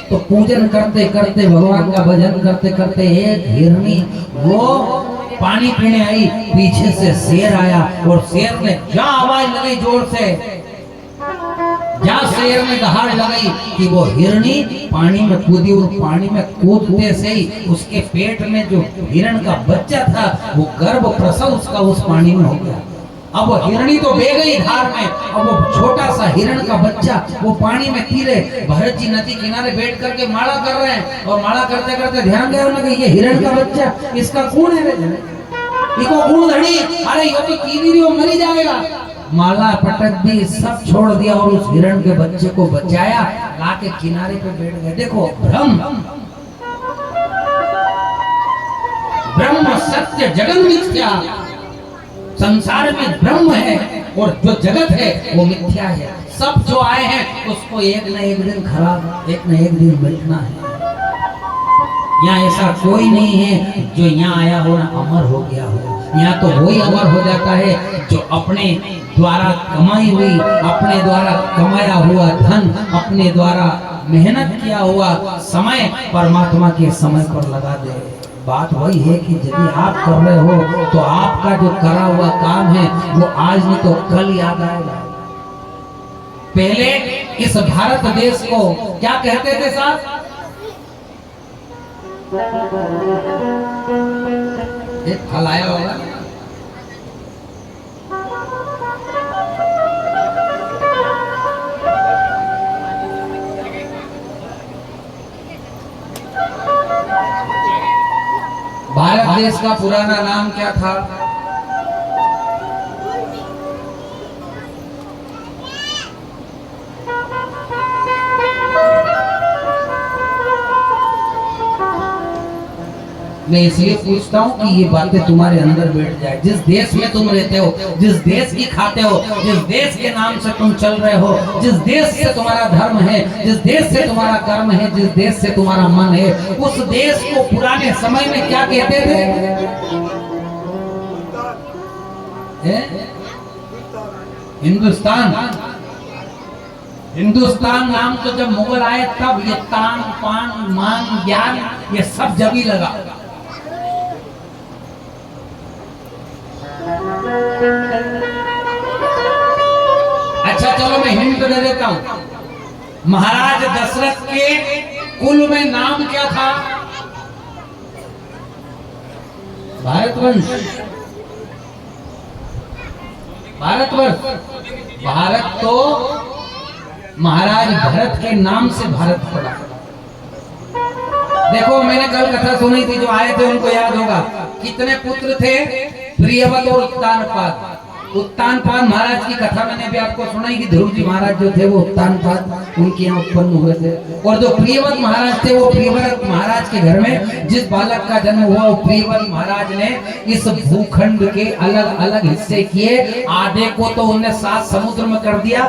Speaker 1: तो पूजन करते करते, भगवान का भजन करते करते, एक हिरनी वो पानी पीने आई, पीछे से शेर आया और शेर ने जहाँ आवाज लगाई जोर से, जहाँ शेर ने दहाड़ लगाई कि वो हिरनी पानी में कूदी और पानी में कूदते से ही उसके पेट में जो हिरण का बच्चा था वो गर्भ प्रसव उसका उस पानी में हो गया। अब वो हिरणी तो बह गई धार में, अब वो छोटा सा हिरण का बच्चा वो पानी में तीरे। भरत जी नदी किनारे बैठ करके माला कर रहे हैं और माला करते करते ध्यान गया उन्हें कि ये हिरण का बच्चा, इसका कौन है? इसको कौन धड़ी? अरे ये तो कीनी वो मरी जाएगा। माला पटक दी, सब छोड़ दिया और उस हिरण के बच्चे को बचाया, लाके किनारे पे बैठ गए। देखो ब्रह्म सत्य जगन मिथ्या, संसार में ब्रह्म है और जो जगत है वो मिथ्या है। सब जो आए हैं उसको एक न एक दिन खराब, एक न एक दिन मिटना है। यहाँ ऐसा कोई नहीं है जो यहाँ आया हो ना अमर हो गया हो। यहाँ तो वही अमर हो जाता है जो अपने द्वारा कमाई हुई, अपने द्वारा कमाया हुआ धन, अपने द्वारा मेहनत किया हुआ समय परमात्मा के समय पर लगा दे। बात वही है कि यदि आप कर रहे हो तो आपका जो करा हुआ काम है वो आज नहीं तो कल याद आएगा। पहले इस भारत देश को क्या कहते थे साहब? एक फल आया होगा, भारत देश का पुराना नाम क्या था? मैं इसलिए पूछता हूँ कि ये बातें तुम्हारे अंदर बैठ जाए। जिस देश में तुम रहते हो, जिस देश की खाते हो, जिस देश के नाम से तुम चल रहे हो, जिस देश से तुम्हारा धर्म है, जिस देश से तुम्हारा कर्म है, जिस देश से तुम्हारा मन है, उस देश को पुराने समय में क्या कहते थे? हिंदुस्तान। हिंदुस्तान नाम तो जब मुगल आए तब ये तान पान मान ज्ञान ये सब जगी लगा। अच्छा चलो मैं हिंट दे देता हूं। महाराज दशरथ के कुल में नाम क्या था? भारतवंश। भारतवर्ष। भारत तो महाराज भरत के नाम से भारत पड़ा। देखो मैंने कल कथा सुनी थी, जो आए थे उनको याद होगा। कितने पुत्र थे? प्रियव्रत और उत्तानपाद। उत्तानपाद महाराज की कथा मैंने भी आपको सुनाई कि ध्रुव जी महाराज जो थे वो उत्तानपाद उनके यहाँ उत्पन्न हुए थे। और जो प्रियव्रत महाराज थे वो प्रियव्रत महाराज के घर में जिस बालक का जन्म हुआ वो प्रियव्रत महाराज ने इस भूखंड के अलग अलग हिस्से किए। आधे को तो उन्हें 7 समुद्र में कर दिया,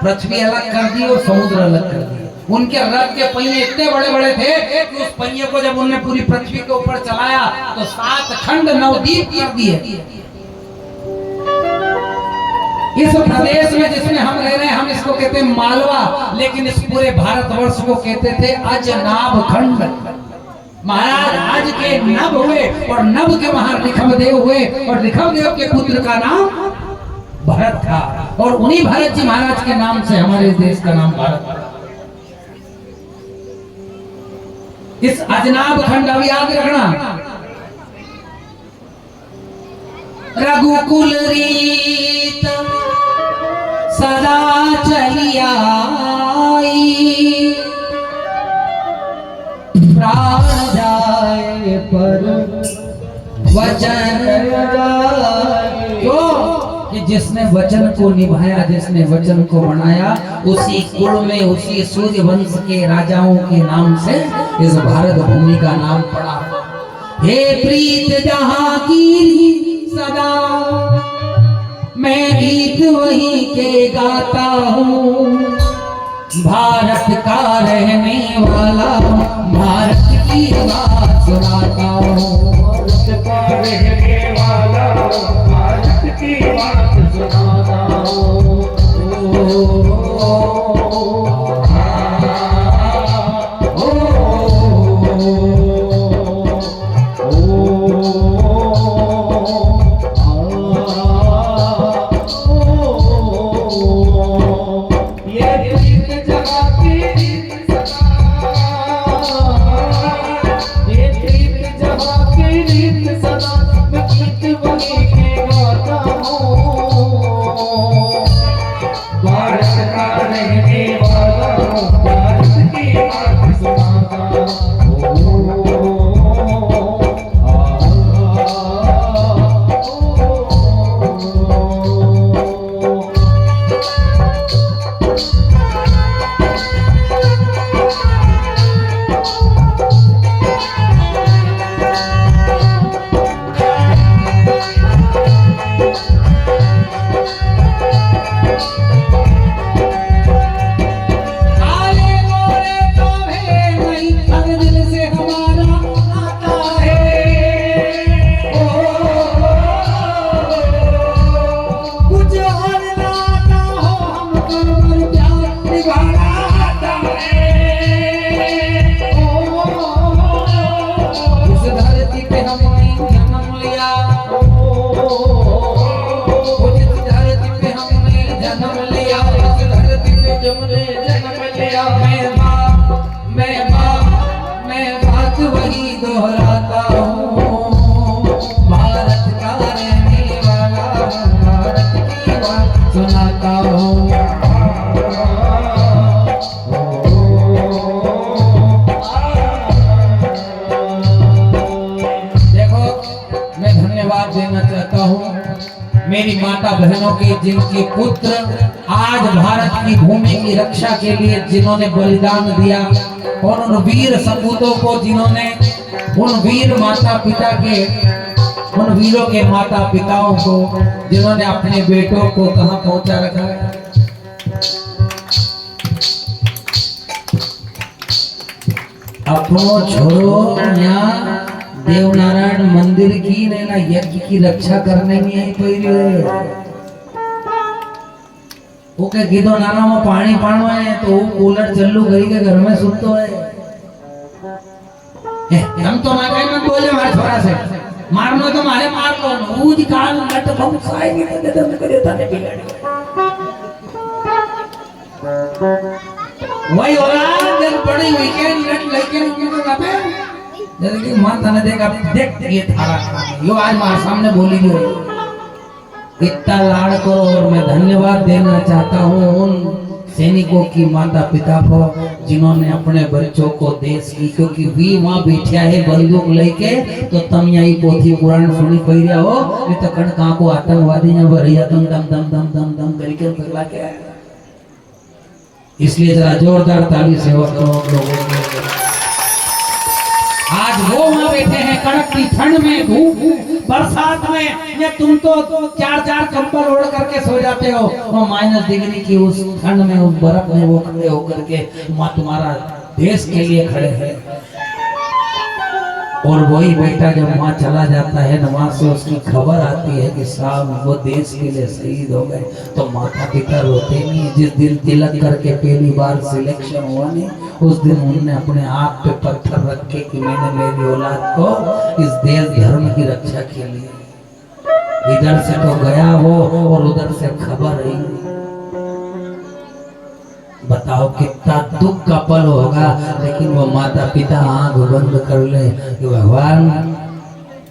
Speaker 1: पृथ्वी अलग कर दी और समुद्र अलग कर दिया। उनके रथ के पहिए इतने बड़े बड़े थे कि उस पहिए को जब उन्होंने पूरी पृथ्वी के ऊपर चलाया तो 7 खंड नवद्वीप कर दिए। इस प्रदेश में जिसमें हम रह रहे हैं, हम इसको कहते हैं मालवा, लेकिन इस पूरे भारतवर्ष को कहते थे अजनाब खंड। महाराज आज के नभ हुए और नभ के वहां ऋषभदेव हुए और ऋषभदेव के पुत्र का नाम भरत था और उन्हीं भरत जी महाराज के नाम से हमारे देश का नाम भारत। इस अजनाब खंड अब याद रखना, रघुकुल रीत सदा चली आई, प्राण जाए पर वचन जाए। क्यों? कि जिसने वचन को निभाया, जिसने वचन को बनाया, उसी कुल में, उसी सूर्य वंश के राजाओं के नाम से इस भारत भूमि का नाम पड़ा। हे प्रीत जहां की सदा, मैं गीत वही के गाता हूँ, भारत का रहने वाला, भारत की बात सुनाता हूँ,
Speaker 2: भारत का रहने वाला, भारत की बात सुनाता हूँ।
Speaker 1: मेरी माता बहनों के, जिनके पुत्र आज भारत की भूमि की रक्षा के लिए जिन्होंने बलिदान दिया, और उन वीर सपूतों को जिन्होंने, उन वीर माता पिता के, उन वीरों के माता पिताओं को जिन्होंने अपने बेटों को कहां पहुंचा रखा है। अपनो छोरो यहाँ देवनारायण मंदिर की ने ना यज्ञ की रक्षा करने में आई पड़ी वो के कीधो नाना में पानी पाणो है तो वो कूलर चालू करी के घर में सुतो है। हम तो ना कहीं मत बोले मारे छोरा से, मारनो तो मारे मार लो, ऊज काल लट भम खाए नहीं दे दम करे ताने बिगाड़ी वही होला जब बड़ी वीकेंड लट लेके उनको कापे जैसे कि मां तने देख ये थारा यो आज मां सामने बोली जो इतना लाड़ करो। और मैं धन्यवाद देना चाहता हूँ उन सैनिकों की माता पिता को जिन्होंने अपने बच्चों को देश की, क्योंकि वी वहां बैठा है बंदूक लेके, तो तुम यही पोथी पुराण सुनी पड़ी हो, नहीं तो कण कहां को आतंकवादी ने भरिया दम दम दम दम दम दम करके पगला के। इसलिए जरा जोरदार ताली से लोगों के आज वो वहां बैठे हैं कड़क की ठंड में, धूप बरसात में, या तुम तो 4-4 कंबल ओढ़ करके सो जाते हो, वो -डिग्री की उस ठंड में, उस बर्फ में वो खड़े होकर के मां तुम्हारा देश के लिए खड़े हैं। और वही बेटा जब वहाँ चला जाता है न, वहाँ से उसकी खबर आती है कि साहब वो देश के लिए शहीद हो गए, तो माता पिता रोते नहीं है। जिस दिन तिलक करके पहली बार सिलेक्शन हुआ नहीं, उस दिन उन्होंने अपने आप पे पत्थर रख के कि मैंने मेरी औलाद को इस देश धर्म की रक्षा के लिए, इधर से तो गया वो और उधर से खबर आई। बताओ कितना दुख का पल होगा, लेकिन वो माता पिता आंख बंद कर ले कि भगवान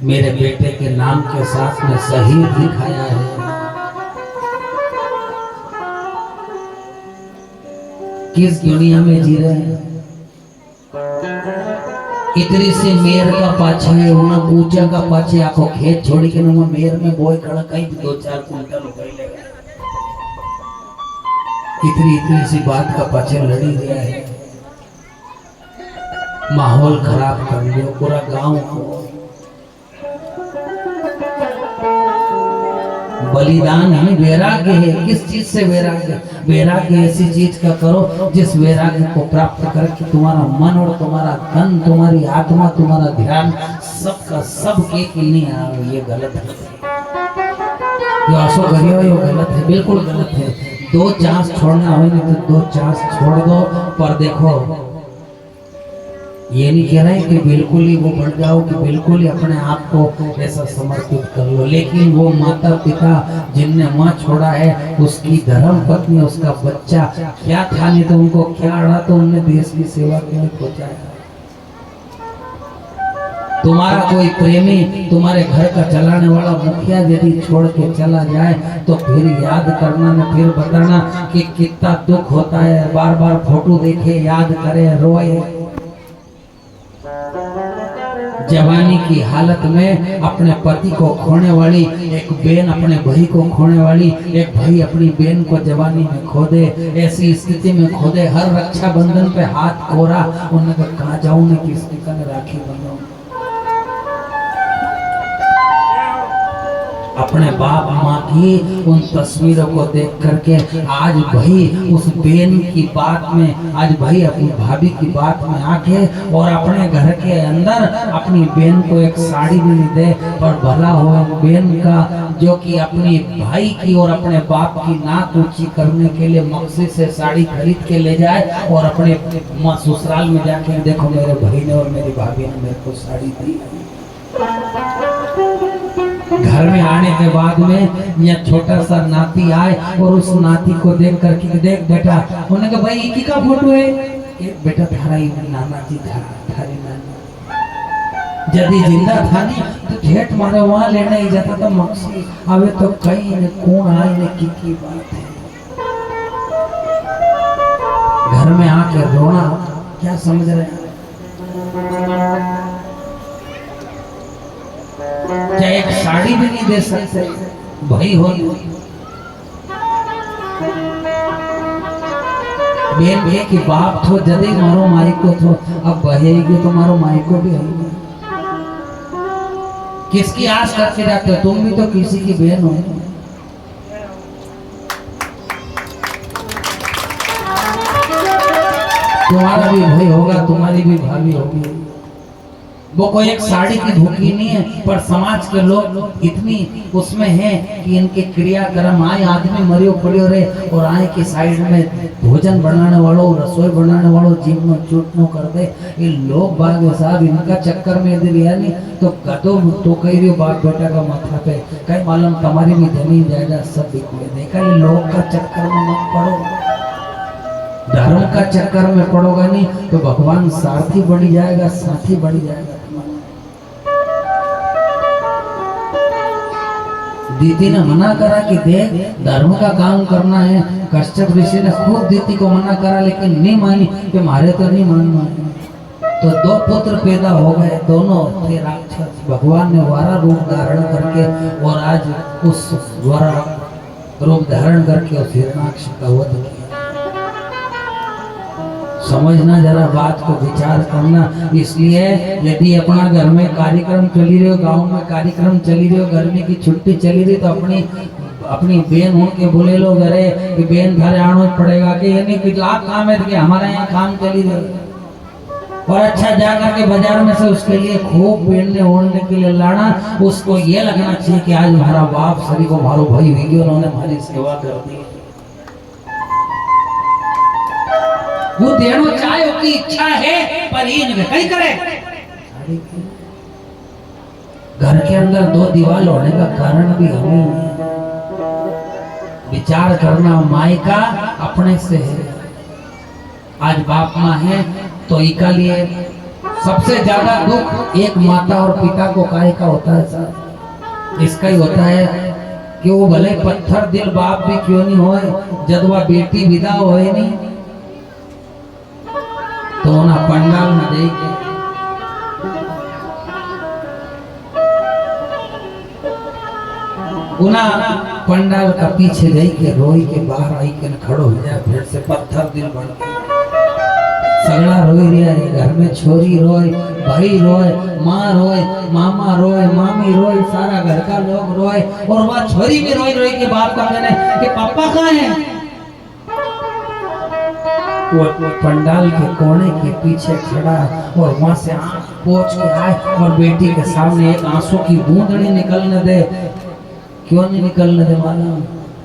Speaker 1: मेरे बेटे के नाम के साथ में शहीद लिखाया है। किस दुनिया में जी रहे हैं? इतनी से मेयर का पाछे उन्हें पूछा का पाछे आखो खेत छोड़ी के ना मेयर में बोए खड़ा कहीं 2-4 कुंटल हो गई। इतनी सी बात का पाछे लड़ी गया है, माहौल खराब कर लियो पूरा गांव को। बलिदान है, वैराग्य है। किस चीज से वैराग्य? वैराग्य ऐसी चीज का करो जिस वैराग्य को प्राप्त करके तुम्हारा मन और तुम्हारा तन, तुम्हारी आत्मा, तुम्हारा ध्यान सबका सब एक ही नहीं आ। ये गलत है, जो आसो करियो ये गलत है, बिल्कुल गलत है। 2 चांस छोड़ना हो तो 2 चांस छोड़ दो, पर देखो ये नहीं कह रहे कि बिल्कुल ही वो बढ़ जाओ, कि बिल्कुल ही अपने आप को ऐसा समर्पित कर लो। लेकिन वो माता पिता जिनने माँ छोड़ा है, उसकी धर्म पत्नी, उसका बच्चा क्या था नहीं तो उनको क्या अड़ा तो उनने देश की सेवा के लिए पहुंचाया। तुम्हारा कोई प्रेमी, तुम्हारे घर का चलाने वाला मुखिया यदि छोड़ के चला जाए तो फिर याद करना न, फिर बताना कि कितना दुख होता है। बार बार फोटो देखे, याद करे, रोए। जवानी की हालत में अपने पति को खोने वाली एक बहन, अपने भाई को खोने वाली एक भाई अपनी बहन को जवानी में खो दे, ऐसी स्थिति में खो दे। हर रक्षाबंधन पे हाथ कोरा, उन्होंने कहा जाऊं न किसकी कन राखी बंधो। अपने बाप माँ की उन तस्वीरों को देख करके आज भाई उस बहन की बात में, आज भाई अपनी भाभी की बात में आके और अपने घर के अंदर अपनी बहन को एक साड़ी भी नहीं दे, और भला हो बहन का जो कि अपनी भाई की और अपने बाप की नाक ऊंची करने के लिए मकसद से साड़ी खरीद के ले जाए, और अपने माँ ससुराल में जाके देखो मेरे भाई ने और मेरी भाभी ने मेरे को साड़ी दी। घर में आने के बाद में यह छोटा सा नाती आए और उस नाती को देख करके, देख बेटा, उन्होंने कहा भाई की का फोटो है? एक बेटा थारा ही नाना जी था, थारी नानी यदि जिंदा था नहीं तो ठेठ मारे वहां लेने ही जाता था मक्सी। अबे तो कहीं ने कौन आए ने की बात है। घर में आके रोना, क्या समझ रहे हैं? क्या एक साड़ी भी नहीं दे सकते भाई हो? बेन भे की बाप थो जदे मारो माई को थो, अब बहेगी तो मारो माई को भी है। किसकी आस करके जाते हो? तुम भी तो किसी की बहन हो। तुम्हारा भी भाई होगा, तुम्हारी भी भाभी होगी। वो कोई एक साड़ी की भूखी नहीं है, पर समाज के लोग इतनी उसमें हैं कि इनके क्रियाक्रम आए, आदमी मरियो पड़ियो रहे और आए की साइड में भोजन बनाने वालों, रसोई बनाने वालों जीवनो चूटनो कर दे। ये लोग बाग साहब इनका चक्कर में यदि रिया नहीं तो गदो तो कही रही बाप बेटा का माथा पे कहीं मालूम तुम्हारी भी जमीन जायदाद सब बिक देखा। ये लोग का चक्कर में मत पड़ो, धर्म का चक्कर में पड़ोगा नहीं तो भगवान सारथी बढ़ी जाएगा, साथी बढ़ी जाएगा। दीदी ने मना करा कि देख धर्म का काम करना है। कश्यप ऋषि ने खुद दीदी को मना करा लेकिन नहीं मानी कि मारे तो नहीं मानना है। तो 2 पुत्र पैदा हो गए, दोनों थे राक्षस। भगवान ने वारा रूप धारण करके और आज उस वारा रूप धारण करके उस हिरणाक्ष का वध किया। समझना जरा बात को, विचार करना। इसलिए यदि अपना घर में कार्यक्रम चली रहे हो, गांव में कार्यक्रम चली रहे हो, गर्मी की छुट्टी चली रही तो अपनी बहन हो के बोले लो घरे कि बहन थारे आना पड़ेगा कि ये नहीं कि लाख काम है कि हमारे यहाँ काम चली रहे। और अच्छा जाकर के बाजार में से उसके लिए खूब पहनने ओढ़ने के लिए लाना। उसको ये लगना चाहिए कि आज हमारा बाप सभी को मारो भाई हुई, उन्होंने हमारी सेवा कर दी। वो देनो चाहे उसकी इच्छा है, पर ये कहीं करे। घर के अंदर दो दीवार होने का कारण भी हम ही हैं। विचार करना माई का अपने से है। आज बाप माँ है तो इका लिए सबसे ज्यादा दुख एक माता और पिता को काहे का होता है सर? इसका ही होता है कि वो भले पत्थर दिल बाप भी क्यों नहीं होए, जब वह बेटी विदा होए नहीं तो ना पंडाल न देखे। उना पंडाल का पीछे रही के रोई के बाहर आई के खड़ो हो जाए, फिर से पत्थर दिल बन के सगड़ा रोई रहा है। घर में छोरी रोए, भाई रोए, माँ रोए, मामा रोए, मामी रोए, सारा घर का लोग रोए, और वह छोरी भी रोई रोई के बाप का कहने कि पापा कहाँ हैं? वो पंडाल के कोने के पीछे खड़ा और वहां से आंख पोंछ के आए और बेटी के सामने एक आंसू की बूंद नहीं निकलने दे। क्यों नहीं निकलने दे? मालूम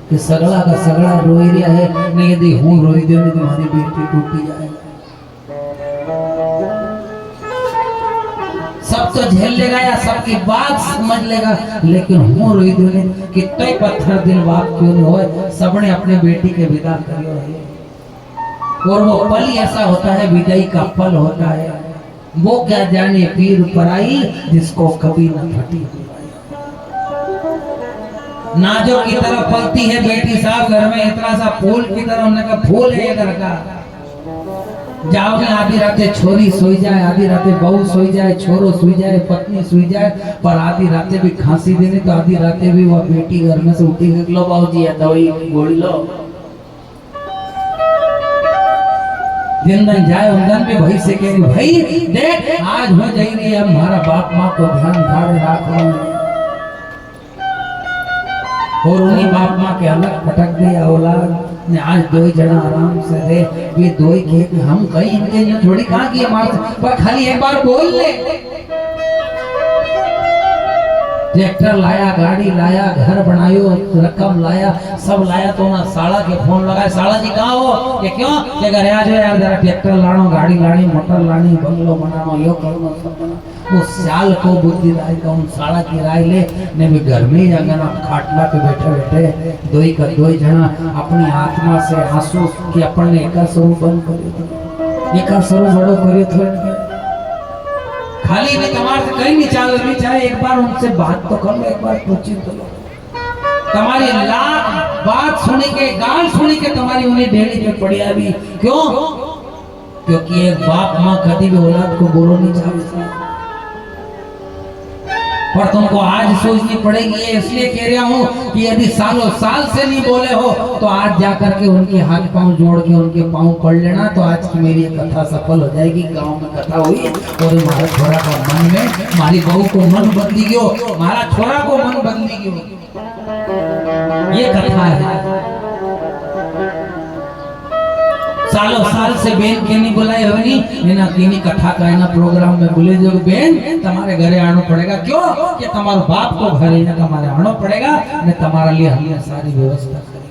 Speaker 1: कि सगड़ा का सगड़ा रोई रहा है, नहीं यदि हूँ रोई दे नहीं तुम्हारी बेटी टूटी जाए। सब तो झेल लेगा या सबकी बात समझ लेगा, लेकिन हूँ रोई दे कितने पत्थर दिल बाप क्यों नहीं होए, सबने अपने बेटी के विदा करियो है। और वो पल ऐसा होता है, विदाई का पल होता है। वो क्या जाने पीर पराई जिसको कभी न फटी। नाजो की तरह पलती है बेटी साहब घर में, इतना सा फूल की तरह उन्होंने कहा फूल है घर का। जाओ में आधी रातें छोरी सोई जाए, आधी रातें बहू सोई जाए, छोरो सोई जाए, पत्नी सोई जाए, पर आधी रातें भी खांसी देनी तो आधी रातें भी वह बेटी घर में से उठी गई, लो बाबू जी दवाई गोली लो। जिंदन जाए उन भी भाई से कहेंगे भाई देख आज हो जाएगी, अब हमारा बाप माँ को ध्यान धारे राख रहे। और उन्हीं बाप माँ के अलग फटक गई औलाद ने आज दो जना आराम से रहे। ये दो ही के हम कहीं इनके थोड़ी कहा कि हमारे पर खाली एक बार बोल ले। ट्रैक्टर लाया, गाड़ी लाया, घर बनायो, रकम लाया, सब लाया तो ना साला के फोन लगाया, साला जी कहाँ हो? ये क्यों? ये घर आ जाओ यार, जरा ट्रैक्टर लानो, गाड़ी लानी, मोटर लानी, बंगलो बनानो, यो करो सब बना। वो साल को बुद्धि राय का उन साला की राय ले ने भी घर में ही अगर आप खाटला पे बैठे बैठे दोई का दोई जना अपनी आत्मा से आंसू कि अपन ने एका स्वरूप बंद करियो, एका स्वरूप बड़ो करियो थोड़ा खाली में तुम्हारे से कहीं नहीं चाहे चाहे एक बार उनसे बात तो कर लो, एक बार पूछी तो लो। तुम्हारी लाख बात सुनी के गाल सुनी के तुम्हारी उन्हें ढेली पे पड़ी अभी क्यों? क्योंकि एक बाप माँ कभी भी औलाद को बोलो नहीं चाहते, पर तुमको आज सोचनी पड़ेगी। ये इसलिए कह रहा हूँ कि यदि सालों साल से नहीं बोले हो तो आज जाकर के उनके हाथ पांव जोड़ के उनके पांव पड़ लेना, तो आज की मेरी कथा सफल हो जाएगी। गांव में कथा हुई और हमारा छोरा का मन में, हमारी बहू को मन बदली गयो, हमारा छोरा को मन बदली गयो, ये कथा है। सालों साल से बेन के नहीं बुलाए होनी, ना किनी कथा का ना प्रोग्राम में बोले जो बेन तुम्हारे घरे आना पड़ेगा। क्यों? कि तुम्हारे बाप को घरे ना तुम्हारे आना पड़ेगा, ने तुम्हारे लिए हमने सारी व्यवस्था करी।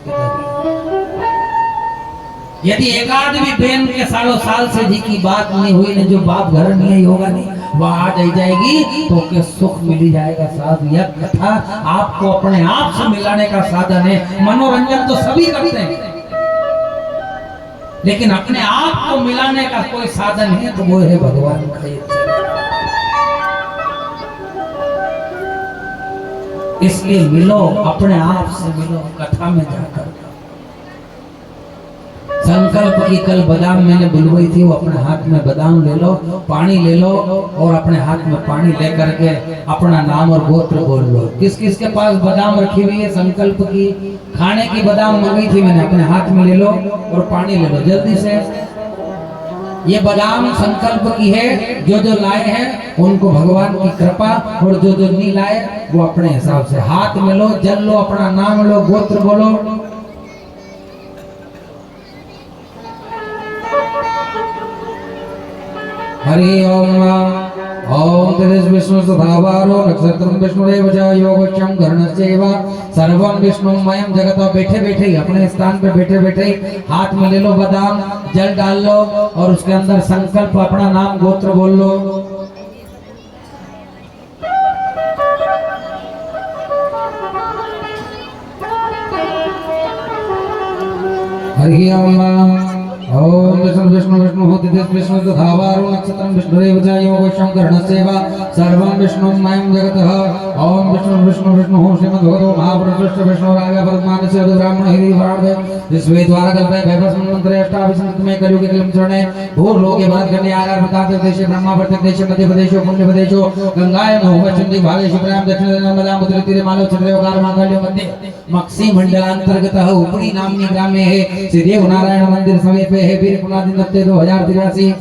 Speaker 1: यदि एक आदमी बेन के सालों साल से जी की बात नहीं हुई ने जो बाप घर नहीं होगा नहीं वह आ जाएगी तो के सुख मिल जाएगा। साथ यह कथा आपको अपने आप से मिलाने का साधन है। मनोरंजन तो सभी करते हैं, लेकिन अपने आप को मिलाने का कोई साधन है तो वो है भगवान का। इसलिए मिलो, अपने आप से मिलो कथा में जाकर। संकल्प की कल बादाम मैंने बुलवाई थी, वो अपने हाथ में बादाम ले लो, पानी ले लो और अपने हाथ में पानी लेकर के अपना नाम और गोत्र बोल लो। किस किस के पास बादाम रखी हुई है संकल्प की? खाने की बादाम मंगाई थी मैंने, अपने हाथ में ले लो और पानी ले लो जल्दी से। ये बादाम संकल्प की है, जो जो लाए हैं उनको भगवान की कृपा, और जो जो नहीं लाए वो अपने हिसाब से हाथ में लो, जल लो, अपना नाम लो, गोत्र बोलो। हरि ओम ओम तेजस विष्णु सुधावारो नक्षत्रम विष्णुरेव च योगक्षम कर्णस्यैव सर्वं विष्णुमयं जगत। बैठे बैठे ही अपने स्थान पे बैठे बैठे ही हाथ में ले लो बादाम, जल डाल लो और उसके अंदर संकल्प अपना नाम गोत्र बोल लो। हरि ओम ओम विष्णु विष्णु विष्णु होति विष्णु तथावारो नक्षत्रं विष्णुरेव च योगक्षम कर्णस्यैव सर्वं विष्णुमयं जगतः। ओम विष्णु विष्णु विष्णु हो श्रीमद्भगवतो महापुरुष विष्णु राजा परमानस्य ब्राह्मण हिरि वरार्धे विश्वेद्वार कल्पे भैभस्म मंत्रे अष्टाविंशति में कलियुगे कलिम चरणे भूर्लोके भरतखंडे आकार प्रताप देशे ब्रह्मा वर्तक देशे मध्य प्रदेशो पुण्य प्रदेशो गंगाय नमः चंडी भागे शिवराम दक्षिण नर्मदा मुद्रे तीरे मालव चंद्रयोगार मांगल्य मध्य मक्सी मंडलांतर्गतः उपरी नामनी ग्रामे है श्रीदेव नारायण मंदिर समीपे है वीर पुनादि नत्ते 2083।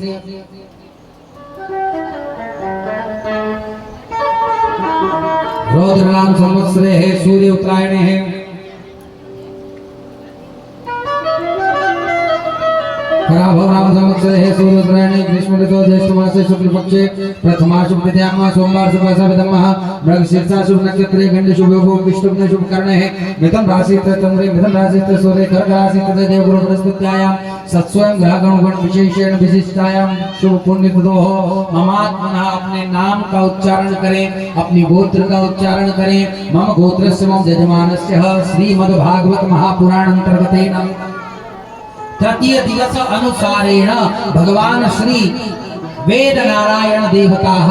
Speaker 1: रौद्र नाम संवत्सरे है सूर्य उत्तरायण है। खराभव नाम संवत्सरे है सूर्य उत्तरायण ग्रीष्म ऋतु ज्येष्ठ मासे शुक्ल पक्षे प्रथमा शुभ तृतीया सोमवार शुभ सवितमः मृगशीर्षा शुभ नक्षत्रे गंड शुभ योग विष्णु शुभ कर्ण है। मिथुन राशि तमरे मिथुन राशि सूर्य कर्क राशि तथा देवगुरु बृहस्पत्यायां सत्स्वयं ग्रह गण विशेषण विशिष्टायां शुभ पुण्य दो हो। ममात्मनः अपने नाम का उच्चारण करें, अपनी गोत्र का उच्चारण करें। मम गोत्रस्य मम यजमानस्य श्रीमद्भागवत महापुराण अंतर्गतेन तृतीय दिवस अनुसारेण भगवान श्री वेद नारायण देवताः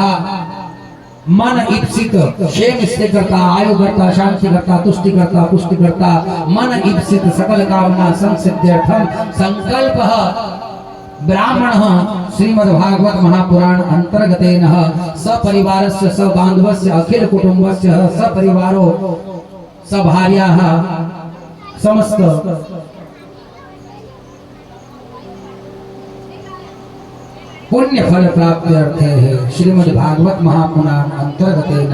Speaker 1: मन ईप्सित क्षेम स्थिरता आयु करता शांति करता तुष्टि करता पुष्टि करता मन ईप्सित सकल कामना संसिद्ध्यर्थम संकल्प ब्राह्मण श्रीमद्भागवत महापुराण अंतर्गतेन सपरिवारस्य सबांधवस्य अखिल कुटुंबस्य सपरिवारो सभार्याः समस्त पुण्य फल प्राप्ति अर्थ है। श्रीमद् भागवत महापुराण अंतर्गतेन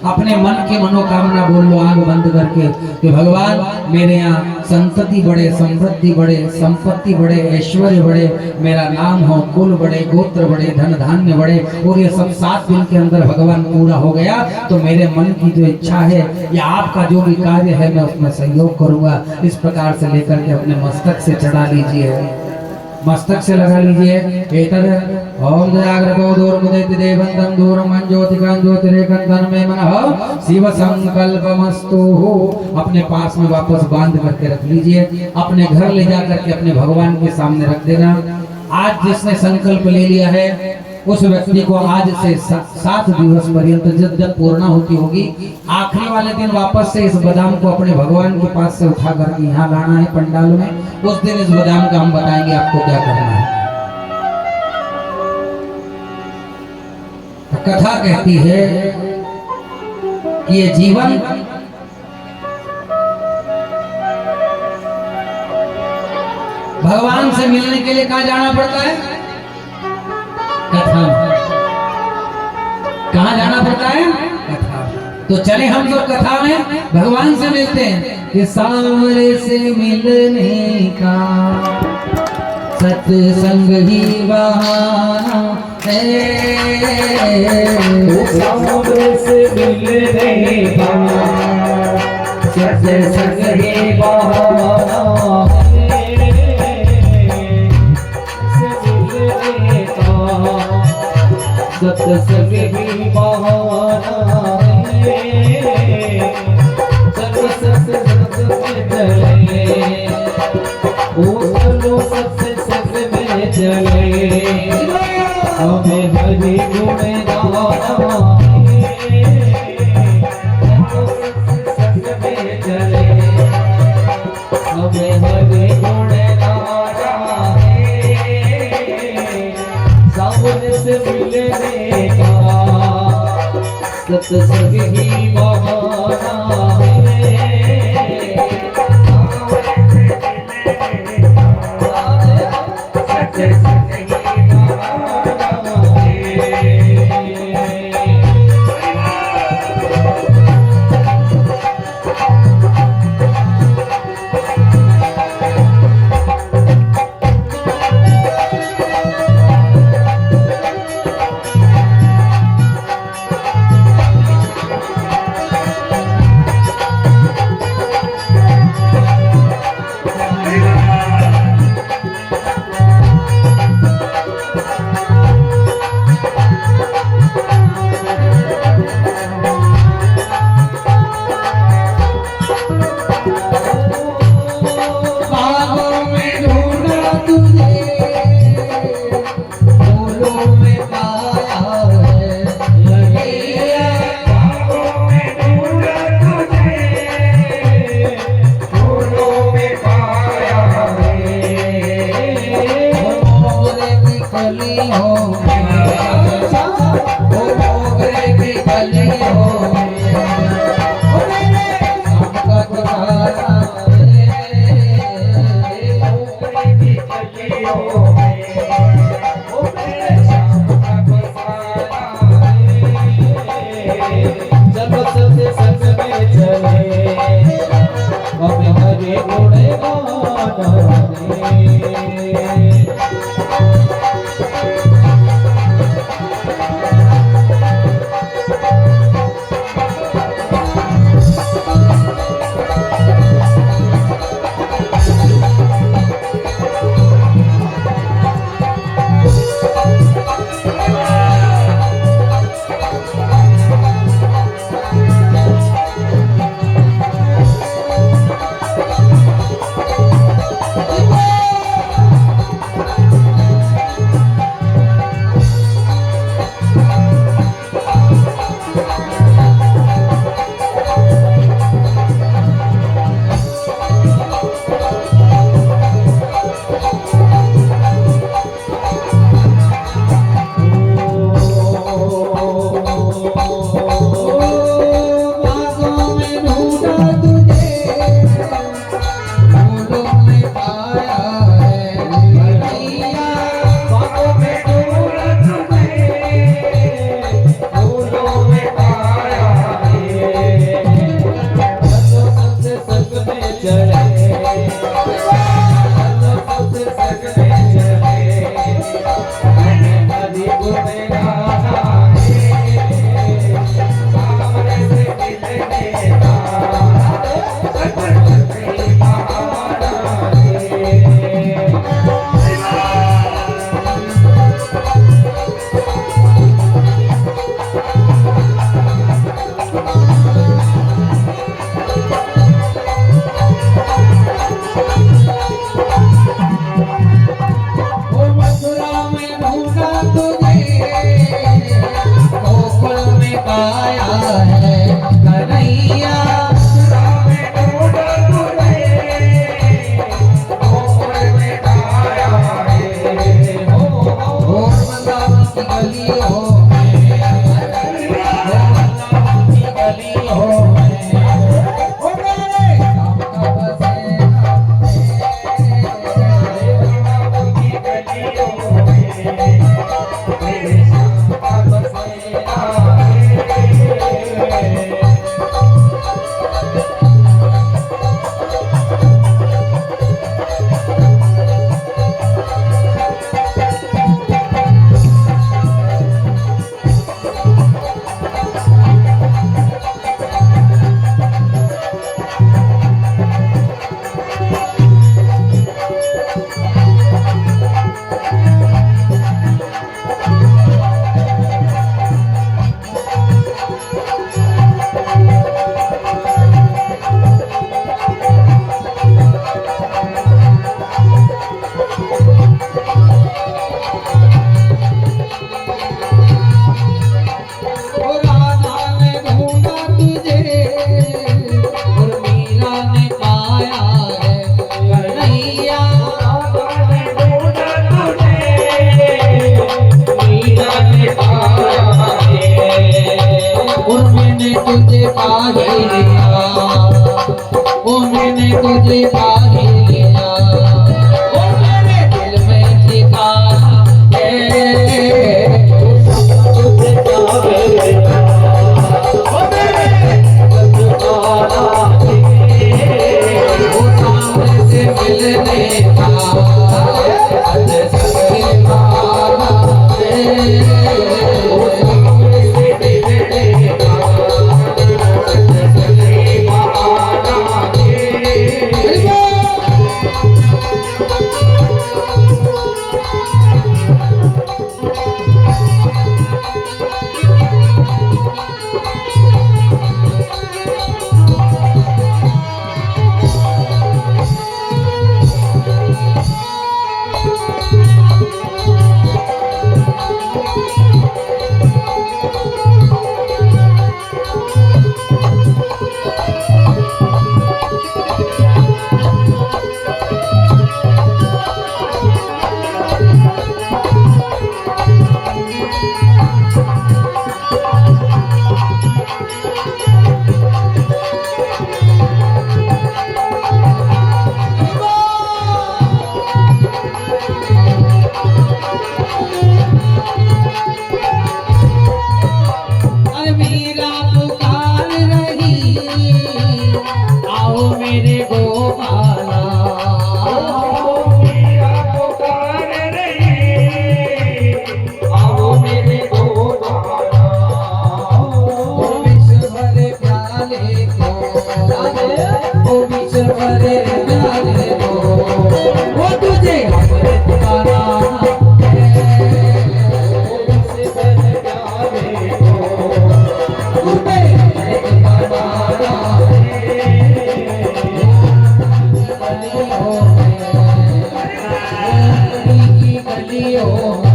Speaker 1: अपने मन की मनोकामना बोल लो आंख बंद करके कि भगवान मेरे यहाँ संतति बढ़े, समृद्धि बढ़े, संपत्ति बढ़े, ऐश्वर्य बढ़े, मेरा नाम हो, कुल बढ़े, गोत्र बढ़े, धन धान्य बढ़े और ये सब 7 दिन के अंदर भगवान पूरा हो गया तो मेरे मन की जो इच्छा है या आपका जो भी कार्य है मैं उसमें सहयोग करूंगा। इस प्रकार से लेकर के अपने मस्तक से चढ़ा लीजिए, मस्तक से लगा लीजिए। एतद ओम जागृतो दूरमुदेति देवंतम दूरम ज्योतिकां ज्योतिरेकंतन में मनः शिव संकल्पमस्तु। अपने पास में वापस बांध करके रख लीजिए, अपने घर ले जा करके अपने भगवान के सामने रख देना। आज जिसने संकल्प ले लिया है उस व्यक्ति को आज से 7 दिवस पर्यंत जब पूर्ण होती होगी आखिरी वाले दिन वापस से इस बादाम को अपने भगवान के पास से उठा करके यहाँ लाना है पंडाल में। उस दिन इस बादाम का हम बताएंगे आपको क्या करना है। तो कथा कहती है कि ये जीवन भगवान से मिलने के लिए कहाँ जाना पड़ता है? कथा। कहाँ जाना पड़ता है? कथा। तो चले हम लोग कथा में भगवान से मिलते हैं कि सांवरे से मिलने का सत्संग ही बहाना है।
Speaker 2: सांवरे से मिलने का सत्संग ही बहाना सत्संग ही बहाना है। चलो सत्संग में चले, ओ चलो सत्संग में चले, हमें हरि गुण गाना है। चलो सत्संग में चले, हमें हरि गुण गाना है। सावन से मिलने का सत्संग ही बहाना है। सत्संग ही बहाना है।
Speaker 1: गलियों में, ओ मोगरे की गलियों में, ओ मेरे शाम का गुजारा मोगरे की गलियों में, ओ मेरे शाम का गुजारा
Speaker 2: जब सबसे संग में चले अब हरे घोड़े गाना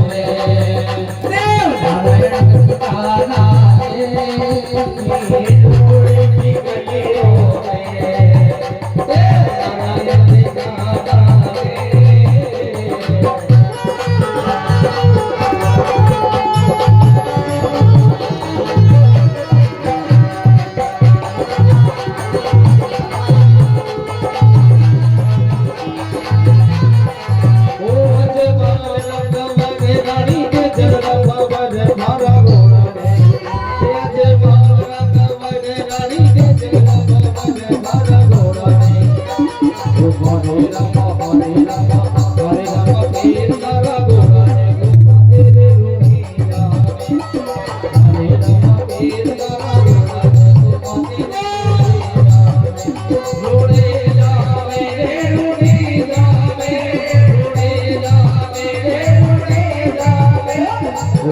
Speaker 1: में देव नारायण ठिकाना है
Speaker 2: जोड़े की गलियों में देव नारायण ठिकाना है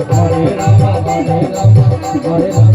Speaker 2: Hare Rama, Hare Rama, Hare Rama.